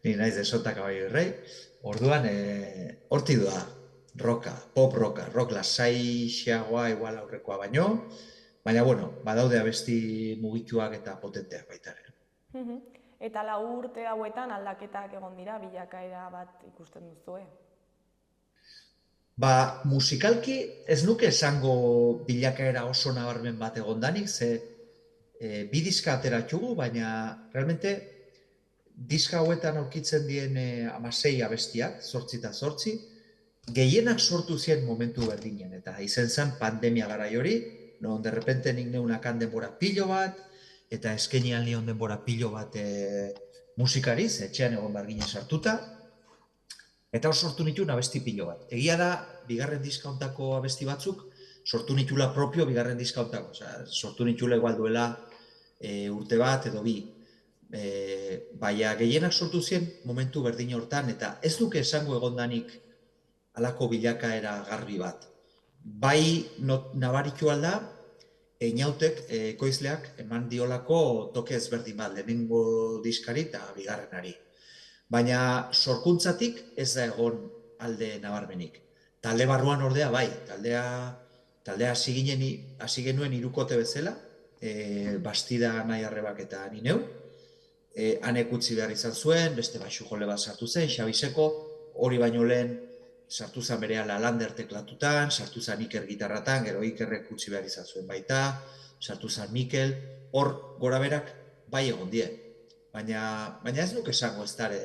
ni naiz desotak abai rei, orduan horti da, pop rock lasai xeagoa igual aurrekoa baina bueno, badaude abesti mugituak eta potenteak baita ere.
Eta 4 urte hauetan aldaketak egon dira, bilakaera bat ikusten duzue?
Musikalki ez nuke esango bilakaera oso nabarmen bat egondanik, ze bi diska ateratxugu, baina realmente diska hauetan aurkitzen dien 16 abestiak, 8 eta 8, gehienak sortu ziren momentu berdinen, eta izen zen pandemia garai hori, non derrepente nik neunakan denbora pilo bat, eta eskenian nion denbora pilo bat musikariz, etxean egon barginen sartuta, eta hor sortu nituen abesti pilo bat. Egia da, bigarren diska hontako abesti batzuk, sortu nitula propio bigarren diska hontako. Sortu nitula igual duela urte bat edo bi. Baina gehienak sortu zien momentu berdin hortan, eta ez duke esango egondanik halako bilakaera garbi bat. Bai nabaritu alda, inautek ekoizleak eman diolako toke ezberdin bat, lehenengo diskari eta bigarrenari. Baina sorkuntzatik ez da egon alde nabarmenik. Talde barruan ordea bai, taldea hasi genuen hirukote bezala, Bastida nahi arrebak eta ni neu, hanek utzi behar izan zuen, beste baixu jole bat sartu zen, Xabiseko, hori baino lehen sartu zen berehala Lander teklatutan, sartu zen Iker gitarratan, gero Ikerrek utzi behar izan zuen baita, sartu zen Mikel, hor gora berak bai egon die. Baina ez nuke esango ez dara,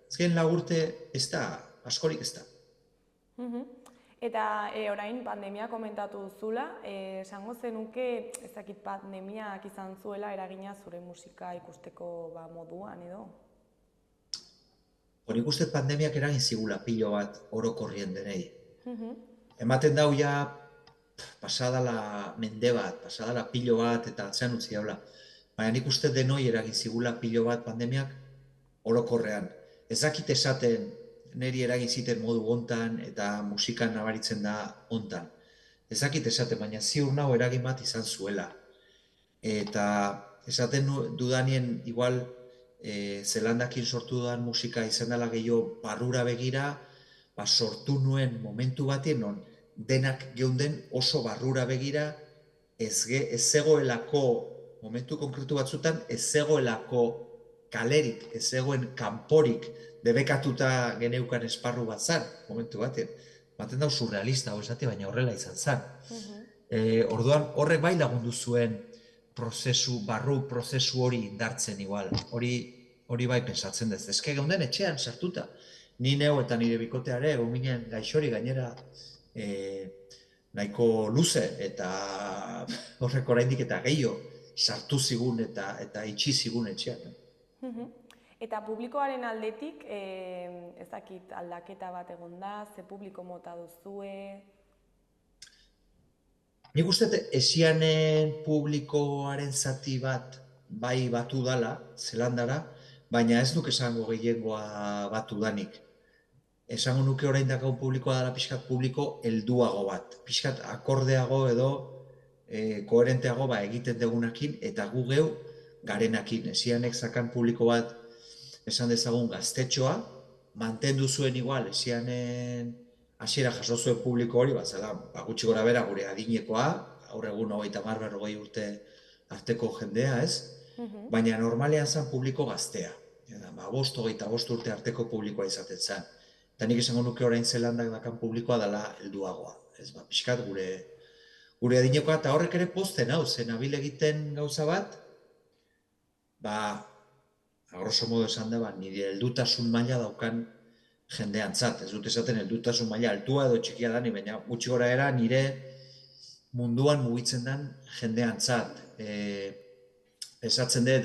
ezken 4 urte ez da, askorik ez da.
Eta orain pandemia komentatu duzula, esango zenuke ezakit pandemiak izan zuela eragina zure musika ikusteko moduan edo?
Nik uste pandemiak eragin zigula pilo bat orokorrien denei. Ematen dau ja pasadala mende bat, pasadala pilo bat eta atzean utzi daula. Baina nik uste denoi eragin zigula pilo bat pandemiak orokorrean. Ez dakit esaten niri eragin ziten modu hontan eta musikan nabaritzen da hontan. Ez dakit esaten, baina ziur nago eragin bat izan zuela. Eta esaten dudanien igual Zelandakin sortu dudan musika izan dela gehiago barrura begira, sortu nuen momentu batien non denak geunden oso barrura begira, ez zegoelako momentu konkretu batzutan, ez zegoelako kalerik, ez zegoen kanporik debekatuta geneukan esparru bat zan, momentu batean. Baten dau surrealista, esate, baina horrela izan zan. Orduan, horrek bai lagundu zuen barru prozesu hori indartzen igual. Hori bai pensatzen dez. Ezke geunden etxean sartuta. Ni neu eta nire bikoteare, gominen gaixori gainera nahiko luze eta horrek oraindik eta gehiago sartu zigun eta itxi zigun etxean.
Eta publikoaren aldetik, ez dakit aldaketa bat egon da, ze publiko mota duzue?
Nik uste esianen publikoaren zati bat bai batu dala, Zelandara, baina ez nuke esango gehiengoa batu danik. Esango nuke orain dakagun publikoa dela pixkat publiko helduago bat. Pixkat akordeago edo koherenteago egiten degunakin, eta gu geu garenakin. Esianek zakan publiko bat, esan dezagun gaztetxoa, mantendu zuen igual, esianen hasiera jaso zuen publiko hori, zela, gutxi gora bera gure adinekoa, gaur egun 30-40 urte arteko jendea, ez? Baina normalean zen publiko gaztea. 5-25 urte arteko publikoa izaten zen. Eta nik esango nuke orain Zelandak dakan publikoa dela helduagoa. Ez, pixkat gure adinekoa, eta horrek ere pozten hau, zen nabil egiten gauza bat, a grosso modo esan da, nire heldutasun maila daukan jendeantzat. Ez dut esaten heldutasun maila altua edo txikia da, baina gutxi gora era nire munduan mugitzen den jendeantzat. Pesatzen dut,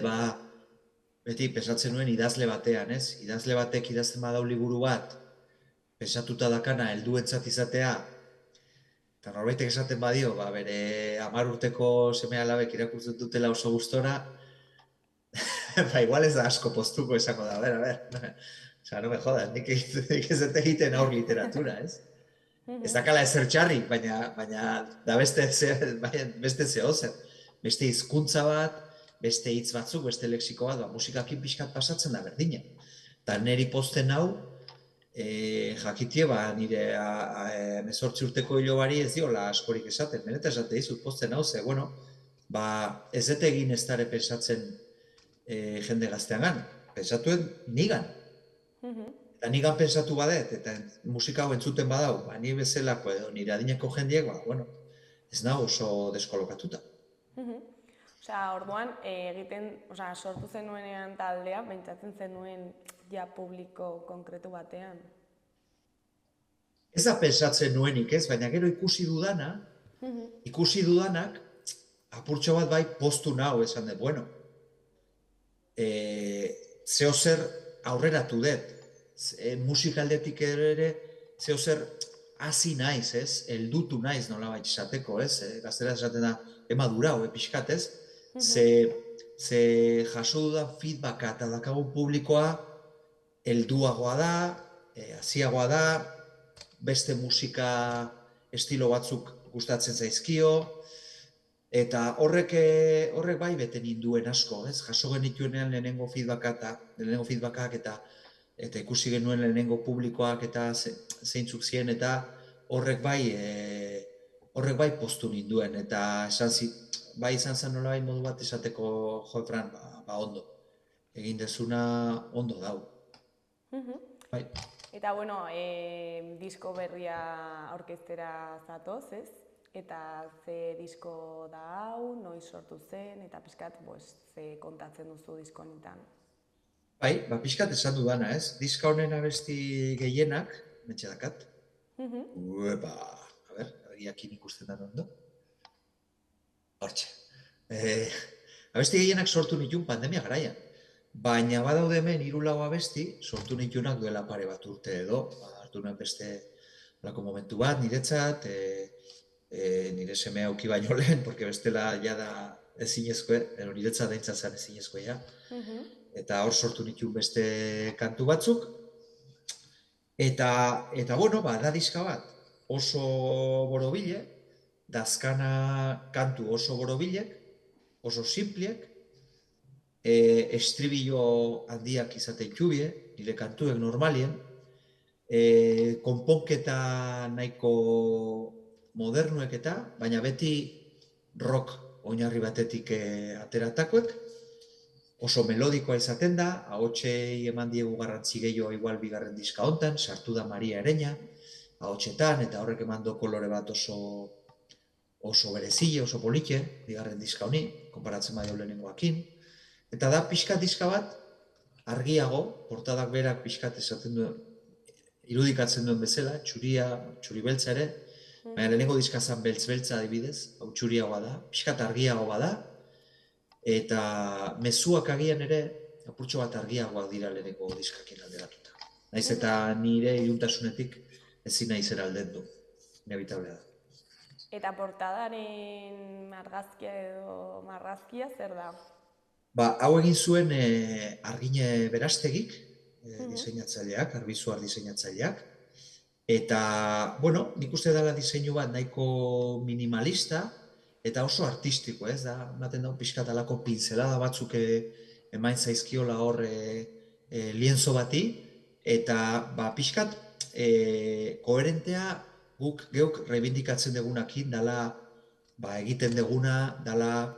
beti pesatzen nuen idazle batean, ez? Idazle batek idazten badau liburu bat, pesatuta dakana helduentzat izatea, eta norbaitek esaten badio, bere 10 urteko seme-alabek irakurtzen dutela oso gustora, igual ez da asko postuko esako da, a ver. Osa, no me jodas, nik ez dut egiten aur literatura, ez? Ez dakala ezer txarrik, baina da beste zehozer. Beste hizkuntza bat, beste hitz batzuk, beste lexiko bat, musikakin pixkat pasatzen da berdina. Eta niri posten hau, jakitie, nire 18 urteko hilobari ez diola askorik esaten. Benetan esate dizut posten hau, ze, bueno, ez dut egin ez dara pensatzen jende gazteangan. Pensatuen nigan. Eta nigan pensatu badet, eta musika hau entzuten badau, ni bezalako edo nire adineko jendiek, ez nago oso deskolokatuta.
Orduan, sortu zenuenean taldea, pentsatzen zenuen ja publiko konkretu batean?
Ez da pensatzen nuenik ez, baina gero ikusi dudanak, apurtxo bat bai postu nahu esan dut, bueno, zehozer aurreratu dut, musikaldetik ere zehozer hasi naiz, ez, heldutu naiz nola baita esateko, ez, gaztera esaten da, emadurau, pixkat, ez, ze jaso dudan feedbacka eta dakagun publikoa helduagoa da, hasiagoa da, beste musika estilo batzuk gustatzen zaizkio, eta horrek bai bete ninduen asko, ez? Jaso genituenean lehenengo feedbackak eta ikusi genuen lehenengo publikoak eta zeintzuk ziren, eta horrek bai poztu ninduen, eta bai izan zen nola bai modu bat esateko, jo, Fran, ondo, egin dezuna ondo dau. Bai.
Eta, bueno, disko berria aurkeztera zatoz, ez? Eta ze disko da hau, noiz sortu zen, eta pixkat, ze kontatzen duzu disko honetan.
Bai, pixkat esan dudana, ez? Diska honen abesti gehienak, mentxe dakat. A ber, agiakin ikusten da ondo. Hortxe. Abesti gehienak sortu nituen pandemia garaian. Baina badaude hemen 3-4 abesti sortu nituenak duela pare bat urte edo. Hartu nuen beste lako momentu bat niretzat, nire semea auki baino lehen, porque bestela ja da ezinezkoe, niretzat daintzat zen ezinezkoe ja. Eta hor sortu nituen beste kantu batzuk. Eta bueno, da diska bat oso borobile, dazkana kantu oso borobilek, oso simpliek, estribillo handiak izaten txubie, nire kantuek normalien, konponketa nahiko modernuek eta, baina beti rock oinarri batetik ateratakoek, oso melodikoa izaten da, ahotsei eman diegu garrantzi gehiago igual bigarren diska hontan, sartu da Maria Ereña, ahotsetan, eta horrek eman do kolore bat oso berezile, oso politxe, bigarren diska honi, konparatzen badio lehenengoakin. Eta da pixkat diska bat, argiago, portadak berak pixkat esaten duen, irudikatzen duen bezala, txuri beltza ere, baina lehenengo diska zan beltz-beltza adibidez, hau txuriagoa da, pixkat argiagoa da, eta mezuak agian ere, apurtxo bat argiagoak dira lehenengo diskakin alderatuta. Naiz eta nire iluntasunetik ezin naizera aldendu, inevitablea da.
Eta portadaren argazkia edo marrazkia zer da?
Hau egin zuen Argine Berastegik, diseinatzaileak, arbizuar diseinatzaileak. Eta, bueno, nik uste dela diseinu bat nahiko minimalista, eta oso artistiko, ez da, ematen dago pixkat alako pintzelada batzuk emain zaizkiola hor lienzo bati, eta pixkat koherentea guk geuk reibindikatzen degunakin dala egiten deguna dala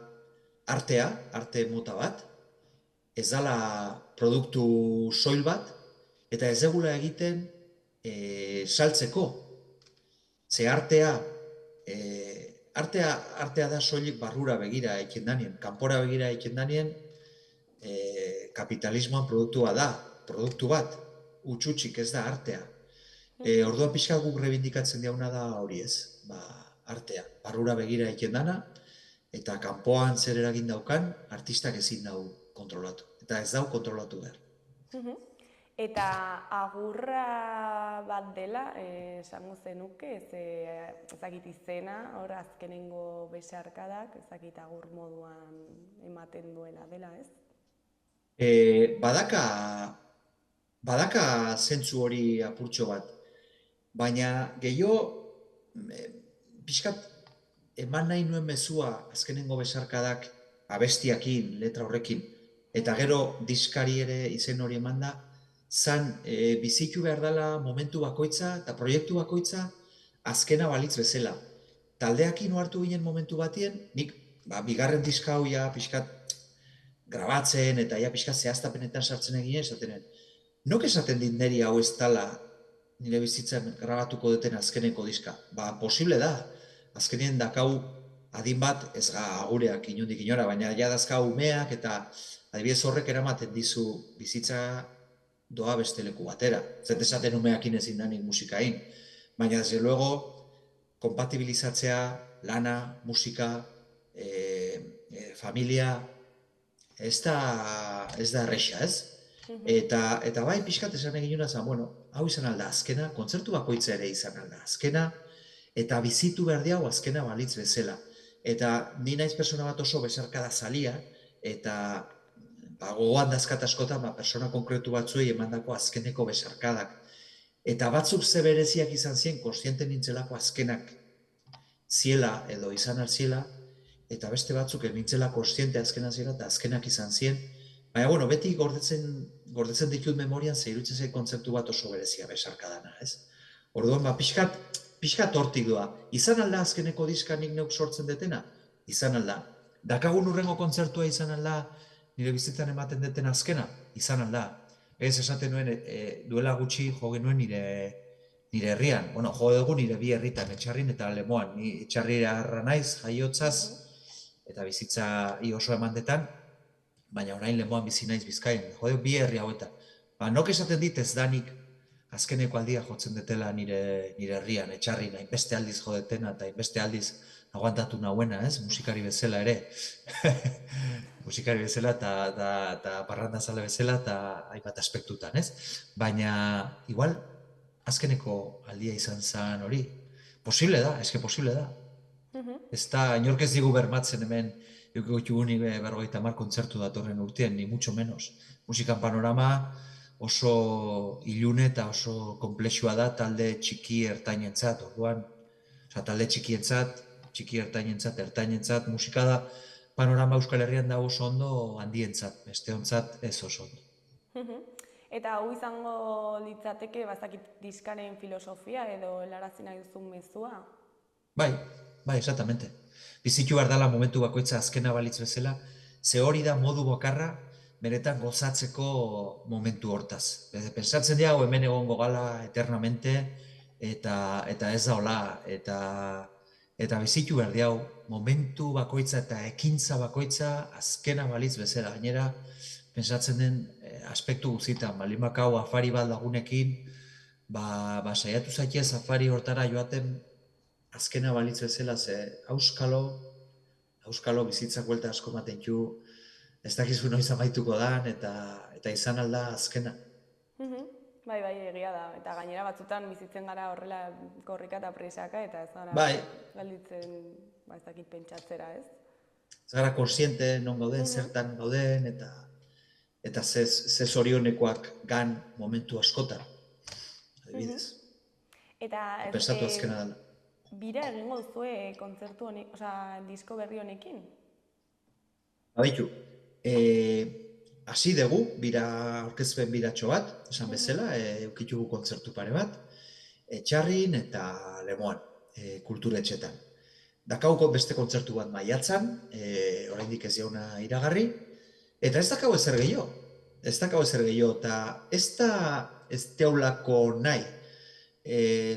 artea, arte mota bat, ez dala produktu soil bat, eta ez degula egiten saltzeko. Ze artea da soilik barrura begira eiken danien, kanpora begira eiken danien, kapitalismoan produktua da, produktu bat, utxutxik ez da artea. Orduan pixka guk rebindikatzen diauna da hori ez, artea, barrura begira eiken dana, eta kanpoan zer eragin daukan, artistak ezin dau kontrolatu, eta ez dau kontrolatu behar.
Eta agurra bat dela, esango zenuke, ezakit izena, hor azkenengo besarkadak, ezakit agur moduan ematen duela dela, ez?
Badaka zentzu hori apurtxo bat, baina gehiago pixkat eman nahi nuen mezua azkenengo besarkadak abestiakin, letra horrekin, eta gero diskari ere izen hori eman da, zan bizitu behar dela momentu bakoitza eta proiektu bakoitza azkena balitz bezala. Taldeakin hartu ginen momentu batien, nik bigarren diska hau ja pixkat grabatzen eta ja pixkat zehaztapenetan sartzen eginen esatenen. Nok esaten dit niri hau ez dala nire bizitzen grabatuko duten azkeneko diska? Posible da. Azkenien dakau adin bat, ez agureak inundik inora, baina ja dazka umeak eta adibidez horrek eramaten dizu bizitza doa beste leku batera. Zet esaten umeakin ezin danik musikain. Baina, desde luego, kompatibilizatzea, lana, musika, familia, ez da erresa, ez? Eta bai pixkat esan egin juna zen, hau izan alda azkena, kontzertu bakoitza ere izan alda azkena, eta bizitu behar diau azkena balitz bezala. Eta ni naiz persona bat oso besarkada zalia, eta gogoan dazkat askotan persona konkretu batzuei emandako azkeneko besarkadak. Eta batzuk ze bereziak izan zien, konstiente nintzelako azkenak ziela edo izan arziela, eta beste batzuk nintzela konstiente azkena ziela eta azkenak izan zien. Baina, beti gordetzen ditut memorian zeirutzen zei kontzeptu bat oso berezia besarkadana, ez? Orduan, pixkat hortik doa. Izan alda azkeneko diska nik neuk sortzen detena? Izan alda. Dakagun urrengo kontzertua izan alda nire bizitzan ematen deten azkena? Izan alda. Ez esaten nuen, duela gutxi jo genuen nire herrian. Jo dugu nire bi herritan, Etxarrin eta Lemoan. Ni Etxarrira naiz, jaiotzaz, eta bizitza oso emandetan, baina orain Lemoan bizi naiz Bizkaian. Jo dugu bi herri hauetan. Nok esaten dit ez danik azkeneko aldia jotzen detela nire herrian, Etxarrin, hainbeste aldiz jo detena eta hainbeste aldiz aguantatu nahuena, ez? Musikari bezala ere. Musikari bezala eta parrandazale bezala eta hainbat aspektutan, ez? Baina, igual, azkeneko aldia izan zen hori. Posible da, posible da. Ez da, inork ez digu bermatzen hemen, eukigoitugu nire 50 kontzertu datorren urtean, ni mucho menos. Musikan panorama oso ilune eta oso komplexua da talde txiki ertainentzat, orduan. Talde txikientzat, txiki ertainentzat, musika da panorama Euskal Herrian da oso ondo handientzat, besteontzat ez oso ondo.
Eta hau izango litzateke bazakit diskaren filosofia edo helarazi nahi duzun mezua?
Bai, exactamente. Bizitu behar dela momentu bakoitza azkena balitz bezala, ze hori da modu bakarra benetan gozatzeko momentu hortaz. Pensatzen diago hemen egongo gala eternamente, eta ez da hola, eta bizitu behar diau, momentu bakoitza eta ekintza bakoitza azkena balitz bezala. Gainera, pensatzen den aspektu guzitan, balin bakau afari bat lagunekin, saiatu zaitez afari hortara joaten azkena balitz bezala, ze auskalo bizitzak buelta asko maten ju, ez dakizu noiz amaituko dan, eta izan alda azkena.
Bai, egia da. Eta gainera batzutan bizitzen gara horrela korrika eta presaka, eta ez gara galditzen, ez dakit pentsatzera, ez?
Ez gara konsiente non gauden, zertan gauden, eta ze zorionekoak gan momentu askotan, adibidez.
Eta
Pensatu azkena dela.
bira egingo duzue kontzertu honek, disko berri honekin?
Baitu, hasi dugu, aurkezpen biratxo bat, esan bezala, eukitugu kontzertu pare bat, Etxarrin eta Lemoan, kulturetxetan. Dakauko beste kontzertu bat maiatzan, oraindik ez jauna iragarri, eta ez dakau ezer gehiago. Ez dakau ezer gehiago, eta ez teulako nahi.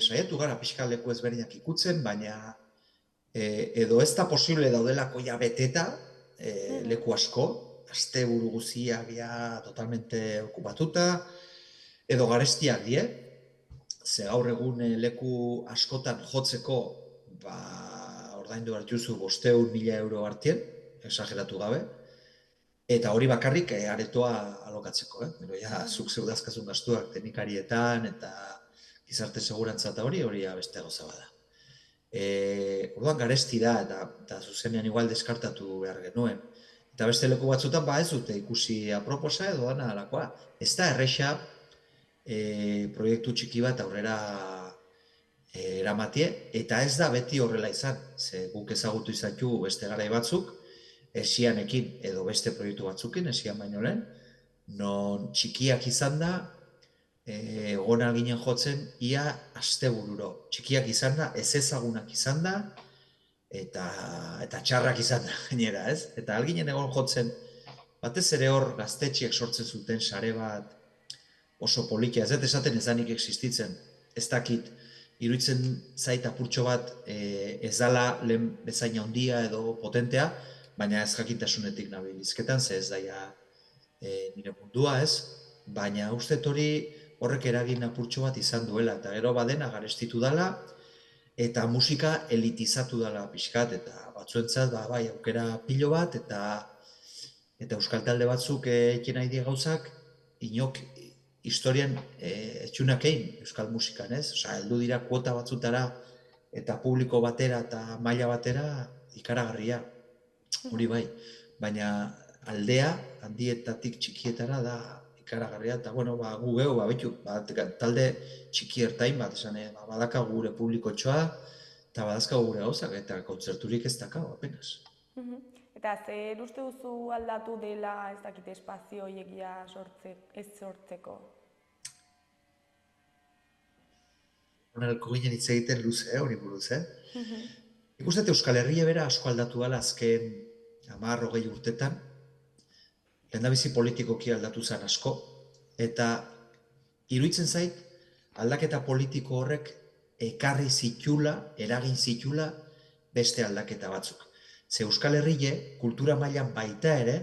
Saiatu gara pixka leku ezberdinak ikutzen, baina edo ez da posible daudelako ja beteta, leku asko, asteburu guziak ja totalmente okupatuta, edo garestiak die, ze gaur egun leku askotan jotzeko ordaindu hartuzu 500.000 euro artien, exageratu gabe, eta hori bakarrik aretoa alokatzeko, Pero ja, zuk zeudazkazun gastuak teknikarietan eta gizarte segurantza eta hori beste gauza bada. Orduan garesti da, eta zuzenean igual deskartatu behar genuen. Eta beste leku batzutan ez dute ikusi aproposa edo dana alakoa. Ez da erresa proiektu txiki bat aurrera eramatie, eta ez da beti horrela izan. Ze guk ezagutu izatu beste garai batzuk, esianekin edo beste proiektu batzukin, esian baino lehen, non txikiak izan da, gona ginen jotzen ia astebururo. Txikiak izan da, ez ezagunak izan da, eta txarrak izan da, gainera, ez? Eta alginen egon jotzen, batez ere hor gaztetxiek sortzen zuten sare bat oso polikia, ez dut esaten ez danik existitzen, ez dakit, iruditzen zait apurtxo bat ez dala lehen bezain handia edo potentea, baina ez jakintasunetik nabil izketan, ze ez daia nire mundua, ez? Baina uste hori horrek eragin apurtxo bat izan duela, eta gero badena garestitu dela, eta musika elitizatu dela pixkat, eta batzuentzat bai aukera pilo bat, eta euskal talde batzuk ekin nahi die gauzak, inok historian etxunak egin euskal musikan, ez? Osa, heldu dira kuota batzutara, eta publiko batera eta maila batera ikaragarria, hori bai. Baina aldea, handietatik txikietara da ikaragarria, eta bueno, gu gehu, talde txiki ertain bat, esan, badaka gure publikotxoa, eta badazka gure gauzak, eta kontzerturik ez dakau, apenas.
Eta zer uste duzu aldatu dela, ez dakit, espazio horiek ja ez sortzeko?
Honelko ginen hitz egiten luze, hori buruz, Ikustet Euskal Herria bera asko aldatu dela azken 10-20 urtetan, lehendabizi politikoki aldatu zen asko, eta iruditzen zait, aldaketa politiko horrek ekarri zitula, eragin zitula beste aldaketa batzuk. Ze Euskal Herrie, kultura mailan baita ere,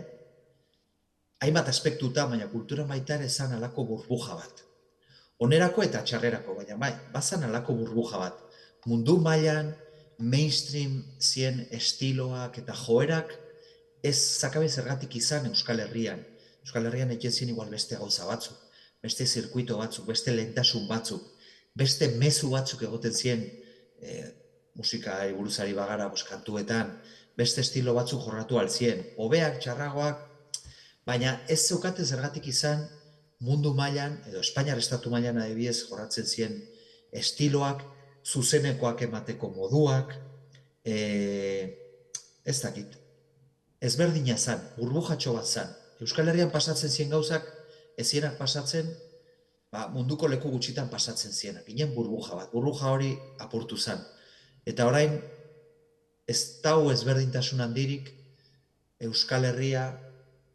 hainbat aspektuta, baina kultura baita ere zan alako burbuja bat. Onerako eta txarrerako, baina bazan alako burbuja bat. Mundu mailan, mainstream zien estiloak eta joerak, ez zakabe zergatik izan Euskal Herrian. Euskal Herrian ekezien igual beste gauza batzuk, beste zirkuito batzuk, beste lehentasun batzuk, beste mezu batzuk egoten zien musika buruzari bagara kantuetan, beste estilo batzuk jorratu alzien, hobeak, txarragoak, baina ez zeukate zergatik izan mundu mailan, edo Espainiar estatu mailan adibidez jorratzen zien estiloak, zuzenekoak emateko moduak, ez dakit. Ezberdina zan, burbujatxo bat zan. Euskal Herrian pasatzen zien gauzak, ezienak pasatzen, munduko leku gutxitan pasatzen zienak. Ginen burbuja bat, burbuja hori apurtu zan. Eta orain, ez dau ezberdintasun handirik, Euskal Herria,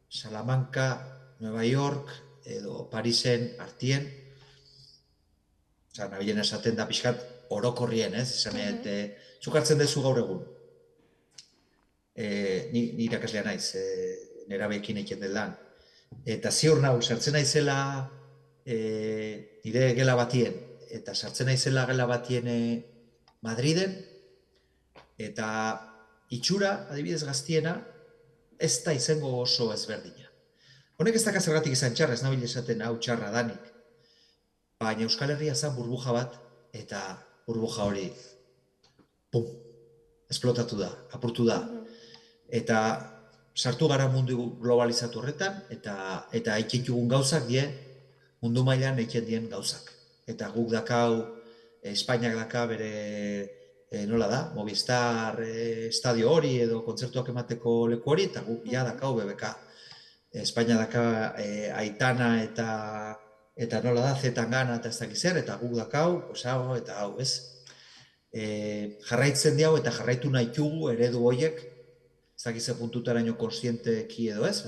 Salamanca, Nueva York, edo Parisen artien, nabilen esaten da pixkat orokorrien, ez? Zukartzen dezu gaur egun. Ni irakaslea naiz, nerabeekin egiten den lan. Eta ziur nau, sartzen naizela nire gela batien, eta sartzen naizela gela batien Madriden, eta itxura, adibidez gaztiena, ez da izango oso ezberdina. Honek ez daka zergatik izan txarra, ez nabil esaten hau txarra danik. Baina Euskal Herria zan burbuja bat, eta burbuja hori, pum, esplotatu da, apurtu da. Eta sartu gara mundu globalizatu horretan, eta ekitugun gauzak die, mundu mailan eiken dien gauzak. Eta guk dakau, Espainiak daka bere nola da, Movistar estadio hori edo kontzertuak emateko leku hori, eta guk ja dakau BBK. Espainia daka Aitana eta nola da, Zetangana eta ez dakiz zer, eta guk dakau, pues hau eta hau, ez? Jarraitzen diau eta jarraitu nahi dugu eredu horiek, ez dakiz zer puntutaraino konsienteki edo ez,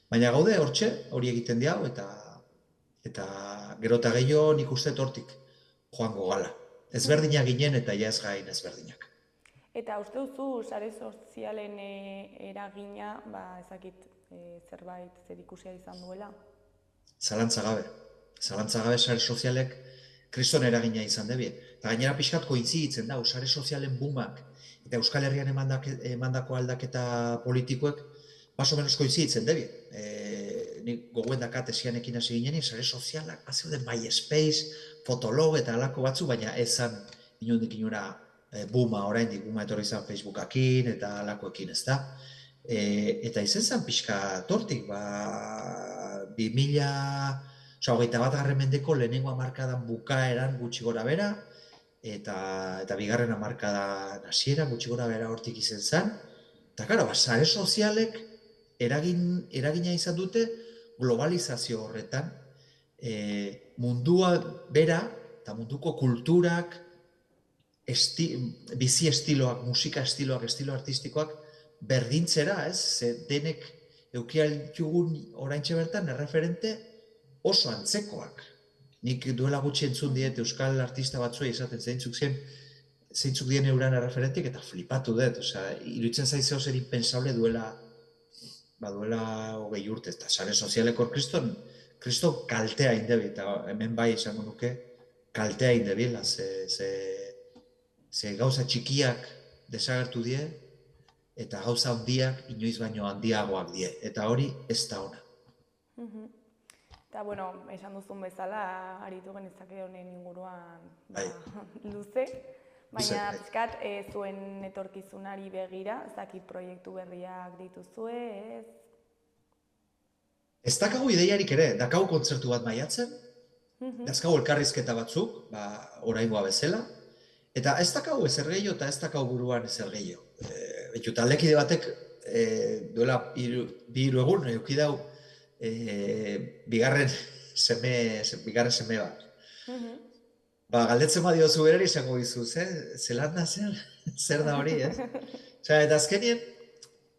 baina gaude hortxe, hori egiten diau, eta gero eta gehiago nik uste hortik joango gala. Ezberdinak ginen eta ja ez gain ezberdinak.
Eta uste duzu sare sozialen eragina, ezakit zerbait zerikusia izan duela?
Zalantza gabe sare sozialek kriston eragina izan debie. Eta gainera pixkat kointziditzen da, sare sozialen boomak eta Euskal Herrian emandako aldaketa politikoek baso menos kointziditzen debie. Nik gogoen dakat esianekin hasi ginen, sare sozialak, zeuden MySpace, Fotolog eta alako batzu, baina ezan inondik inora booma oraindik, booma etorri izan Facebookakin eta alakoekin, ez da? Eta izen zen pixka tortik, 2021 mendeko lehenengo hamarkadan bukaeran gutxi gora bera, eta bigarren hamarkadan hasieran gutxi gora bera hortik izen zen. Eta karo, sare sozialek eragina izan dute globalizazio horretan, mundua bera eta munduko kulturak, bizi estiloak, musika estiloak, estilo artistikoak berdintzera, ez? Ze denek eukialtugun oraintxe bertan erreferente oso antzekoak. Nik duela gutxi entzun diet euskal artista batzuei esaten zeintzuk dien euran erreferentik eta flipatu dut. Iruditzen zaizeo zer impensable duela 20 urte, eta sare sozialeko kriston kaltea indebi, eta hemen bai izango nuke kaltea indebila, ze gauza txikiak desagertu die, eta gauza handiak inoiz baino handiagoak die, eta hori ez da ona.
Eta, bueno, esan duzun bezala, aritu genezake honen inguruan luze, baina pizkat zuen etorkizunari begira, ez dakit proiektu berriak dituzue, ez?
Ez dakagu ideiarik ere, dakagu kontzertu bat maiatzen, dazkagu elkarrizketa batzuk, oraingoa bezala, eta ez dakagu ezer gehiago eta ez dakagu buruan ezer gehiago. Betu, taldekide batek duela 2 egun, eukidau bigarren seme bat. Galdetzen badiozu berari izango dizu, zelanda zer da hori, ez? Eta azkenien,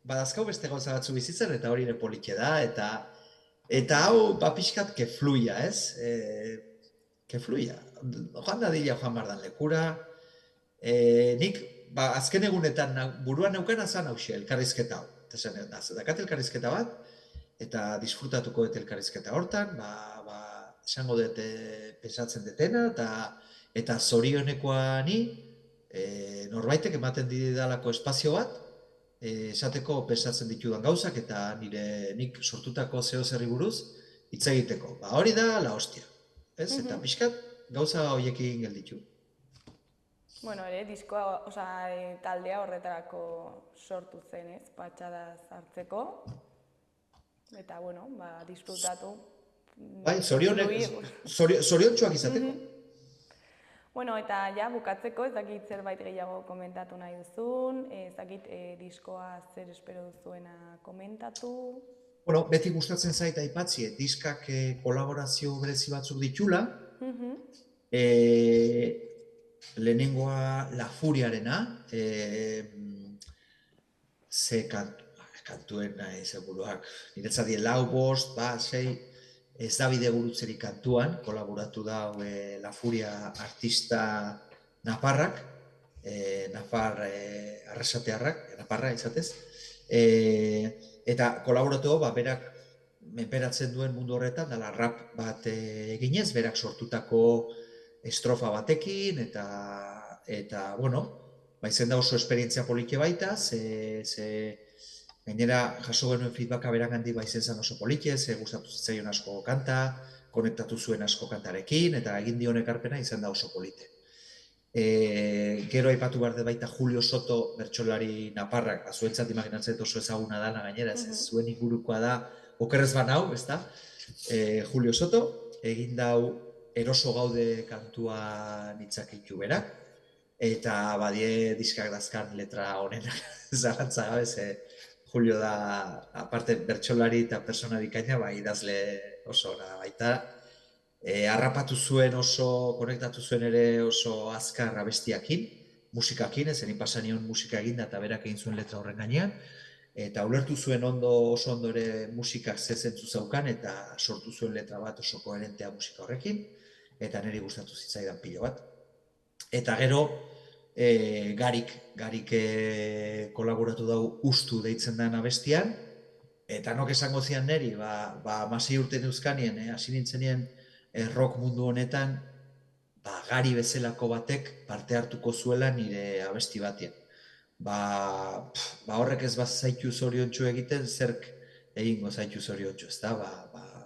badazkau beste gauza batzu bizitzen, eta hori ere politxe da, eta hau pixkat kefluia, ez? Kefluia. Joan da dila joan bardan lekura. Nik, azken egunetan buruan neukana zan hause, elkarrizketa hau. Dakat elkarrizketa bat, eta disfrutatuko dut elkarrizketa hortan, esango dut pensatzen detena, eta zorionekoa ni, norbaitek ematen didalako espazio bat, esateko pensatzen ditudan gauzak, eta nik sortutako zeo zerri buruz hitz egiteko. Hori da la hostia. Eta pixkat gauza horiekin gelditu.
Bueno, diskoa, taldea horretarako sortu zen, ez? Patxadaz hartzeko. Eta, bueno, disfrutatu.
Bai, zoriontsuak izateko.
Bueno, eta ja, bukatzeko, ez dakit zerbait gehiago komentatu nahi duzun, ez dakit diskoa zer espero duzuena komentatu.
Bueno, beti gustatzen zait aipatzie, diskak kolaborazio berezi batzuk ditula. Lehenengoa La Furiarena, ze kantuen nahi zeburuak, niretzat 4, 5, 6, ez da bide gurutzerik kantuan, kolaboratu da La Furia artista naparrak, napar arrasatearrak, naparra izatez, eta kolaboratu berak menperatzen duen mundu horretan, dala rap bat eginez, berak sortutako estrofa batekin, eta bueno, izen da oso esperientzia polike baita, gainera jaso genuen feedbacka berangandik izen zen oso polike, gustatu zitzaion asko kanta, konektatu zuen asko kantarekin, eta egin dion ekarpena izan da oso polite. Gero aipatu behar dut baita Julio Soto bertsolari naparrak, zuentzat imaginatzen oso ezaguna dana gainera, zuen ingurukoa da, okerrez banau, ez da? Julio Soto, egin dau Eroso gaude kantua nitzakitu berak, eta badie diskak dazkan letra honenak zalantza gabe, Julio da, aparte bertsolari eta persona bikaina, idazle oso ona baita. Harrapatu zuen oso, konektatu zuen ere oso azkar abestiakin, musikakin, ezen pasan nion musika eginda eta berak egin zuen letra horren gainean, eta ulertu zuen oso ondo ere musikak zezentzu zaukan, eta sortu zuen letra bat oso koherentea musika horrekin, eta niri gustatu zitzaidan pilo bat. Eta gero, Garik kolaboratu dau Ustu deitzen den abestian, eta nok esango zian niri, 16 urte neuzkanien, hasi nintzenien rock mundu honetan, Gari bezalako batek parte hartuko zuela nire abesti batien. Horrek ez zaitu zoriontsu egiten, zerk egingo zaitu zoriontsu, ez da?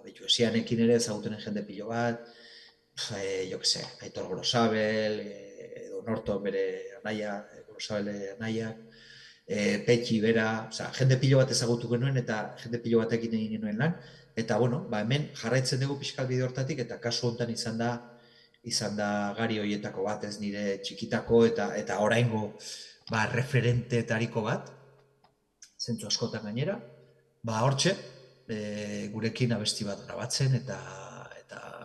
Betu, esianekin ere ezagutenen jende pilo bat, Aitor Gorosabel, edo Norton bere anaia, Gorosabel anaiak, Petxi bera, jende pilo bat ezagutu genuen eta jende pilo batekin egin genuen lan. Eta, hemen jarraitzen dugu pixkal bide hortatik eta kasu honetan izan da Gari horietako bat, ez nire txikitako eta oraingo referentetariko bat, zentzu askotan gainera. Hortxe, gurekin abesti bat grabatzen eta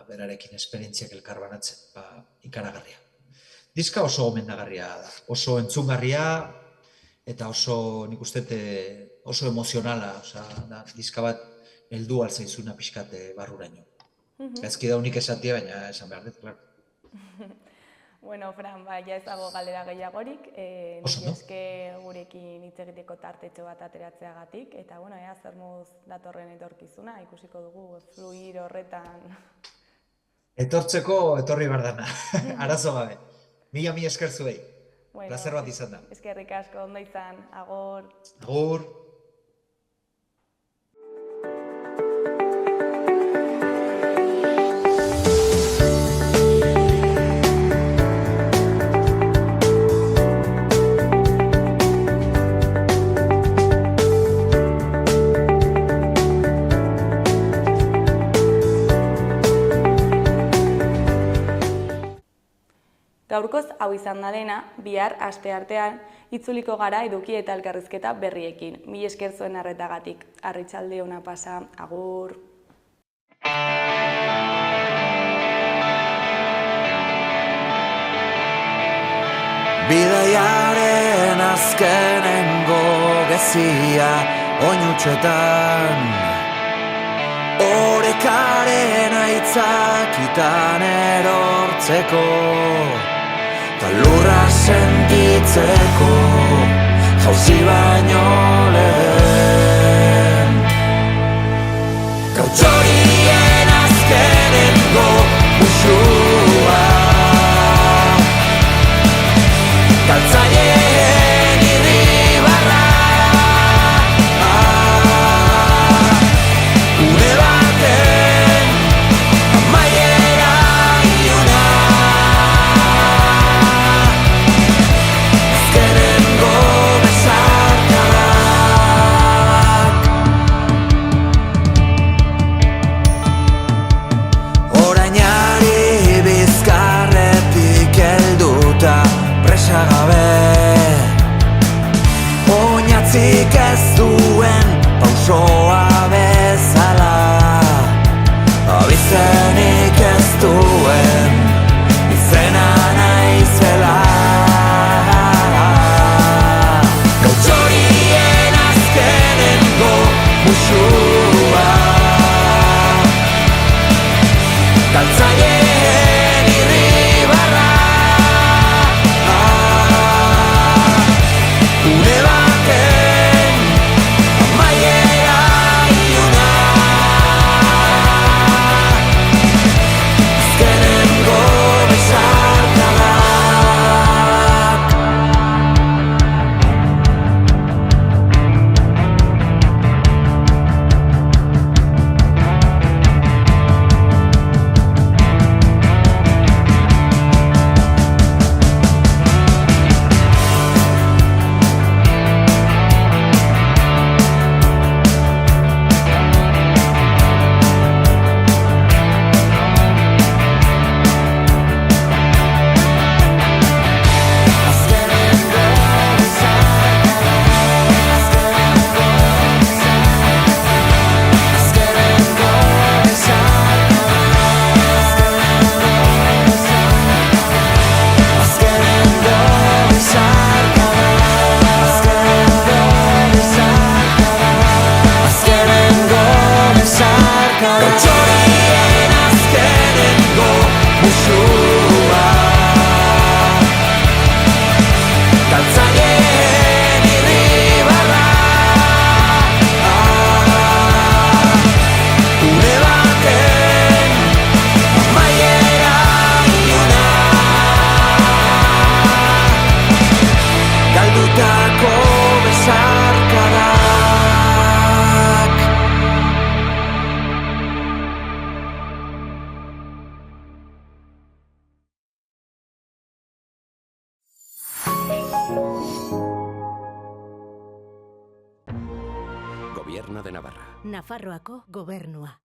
berarekin esperientziak elkarbanatzen, ikaragarria. Diska oso gomendagarria da, oso entzungarria eta oso, nik uste, oso emozionala, diska bat heldu altzaizuna pixkate barruraino. Ezki daunik esatia, baina esan behar dut, klaro.
Bueno, Fran, ja ez dago galera gehiagorik, eske gurekin hitz egiteko tartetxo bat ateratzeagatik, eta ea zer moduz datorren etorkizuna, ikusiko dugu fluir horretan.
Etortzeko etorri bardana, arazo gabe. Mila esker zuei, plazer bat izan da.
Eskerrik asko, ondo izan, agur.
Agur.
Gaurkoz hau izan da dena, bihar asteartean itzuliko gara eduki eta elkarrizketa berriekin. Mila esker zuen arretagatik. Arratsalde ona pasa, agur.
Bidaiaren azkenengo gezia oinutxetan, orekaren aitzakitan erortzeko, ta lurra sentitzeko, jauzi baino lehen. Gautxorien azkenengo musua, galtzaileen irribarra, une baten amaiera iluna, azkenengo besarkadak. Orainari bizkarretik helduta presagabe, oinatzik ez duen pausoa bezala, abizenik ez duen izena naizela. Gautxorien azkenengo musua, galtzaileen irribarra, une baten amaiera
Gobierno de Navarra.
Nafarroako gobernua.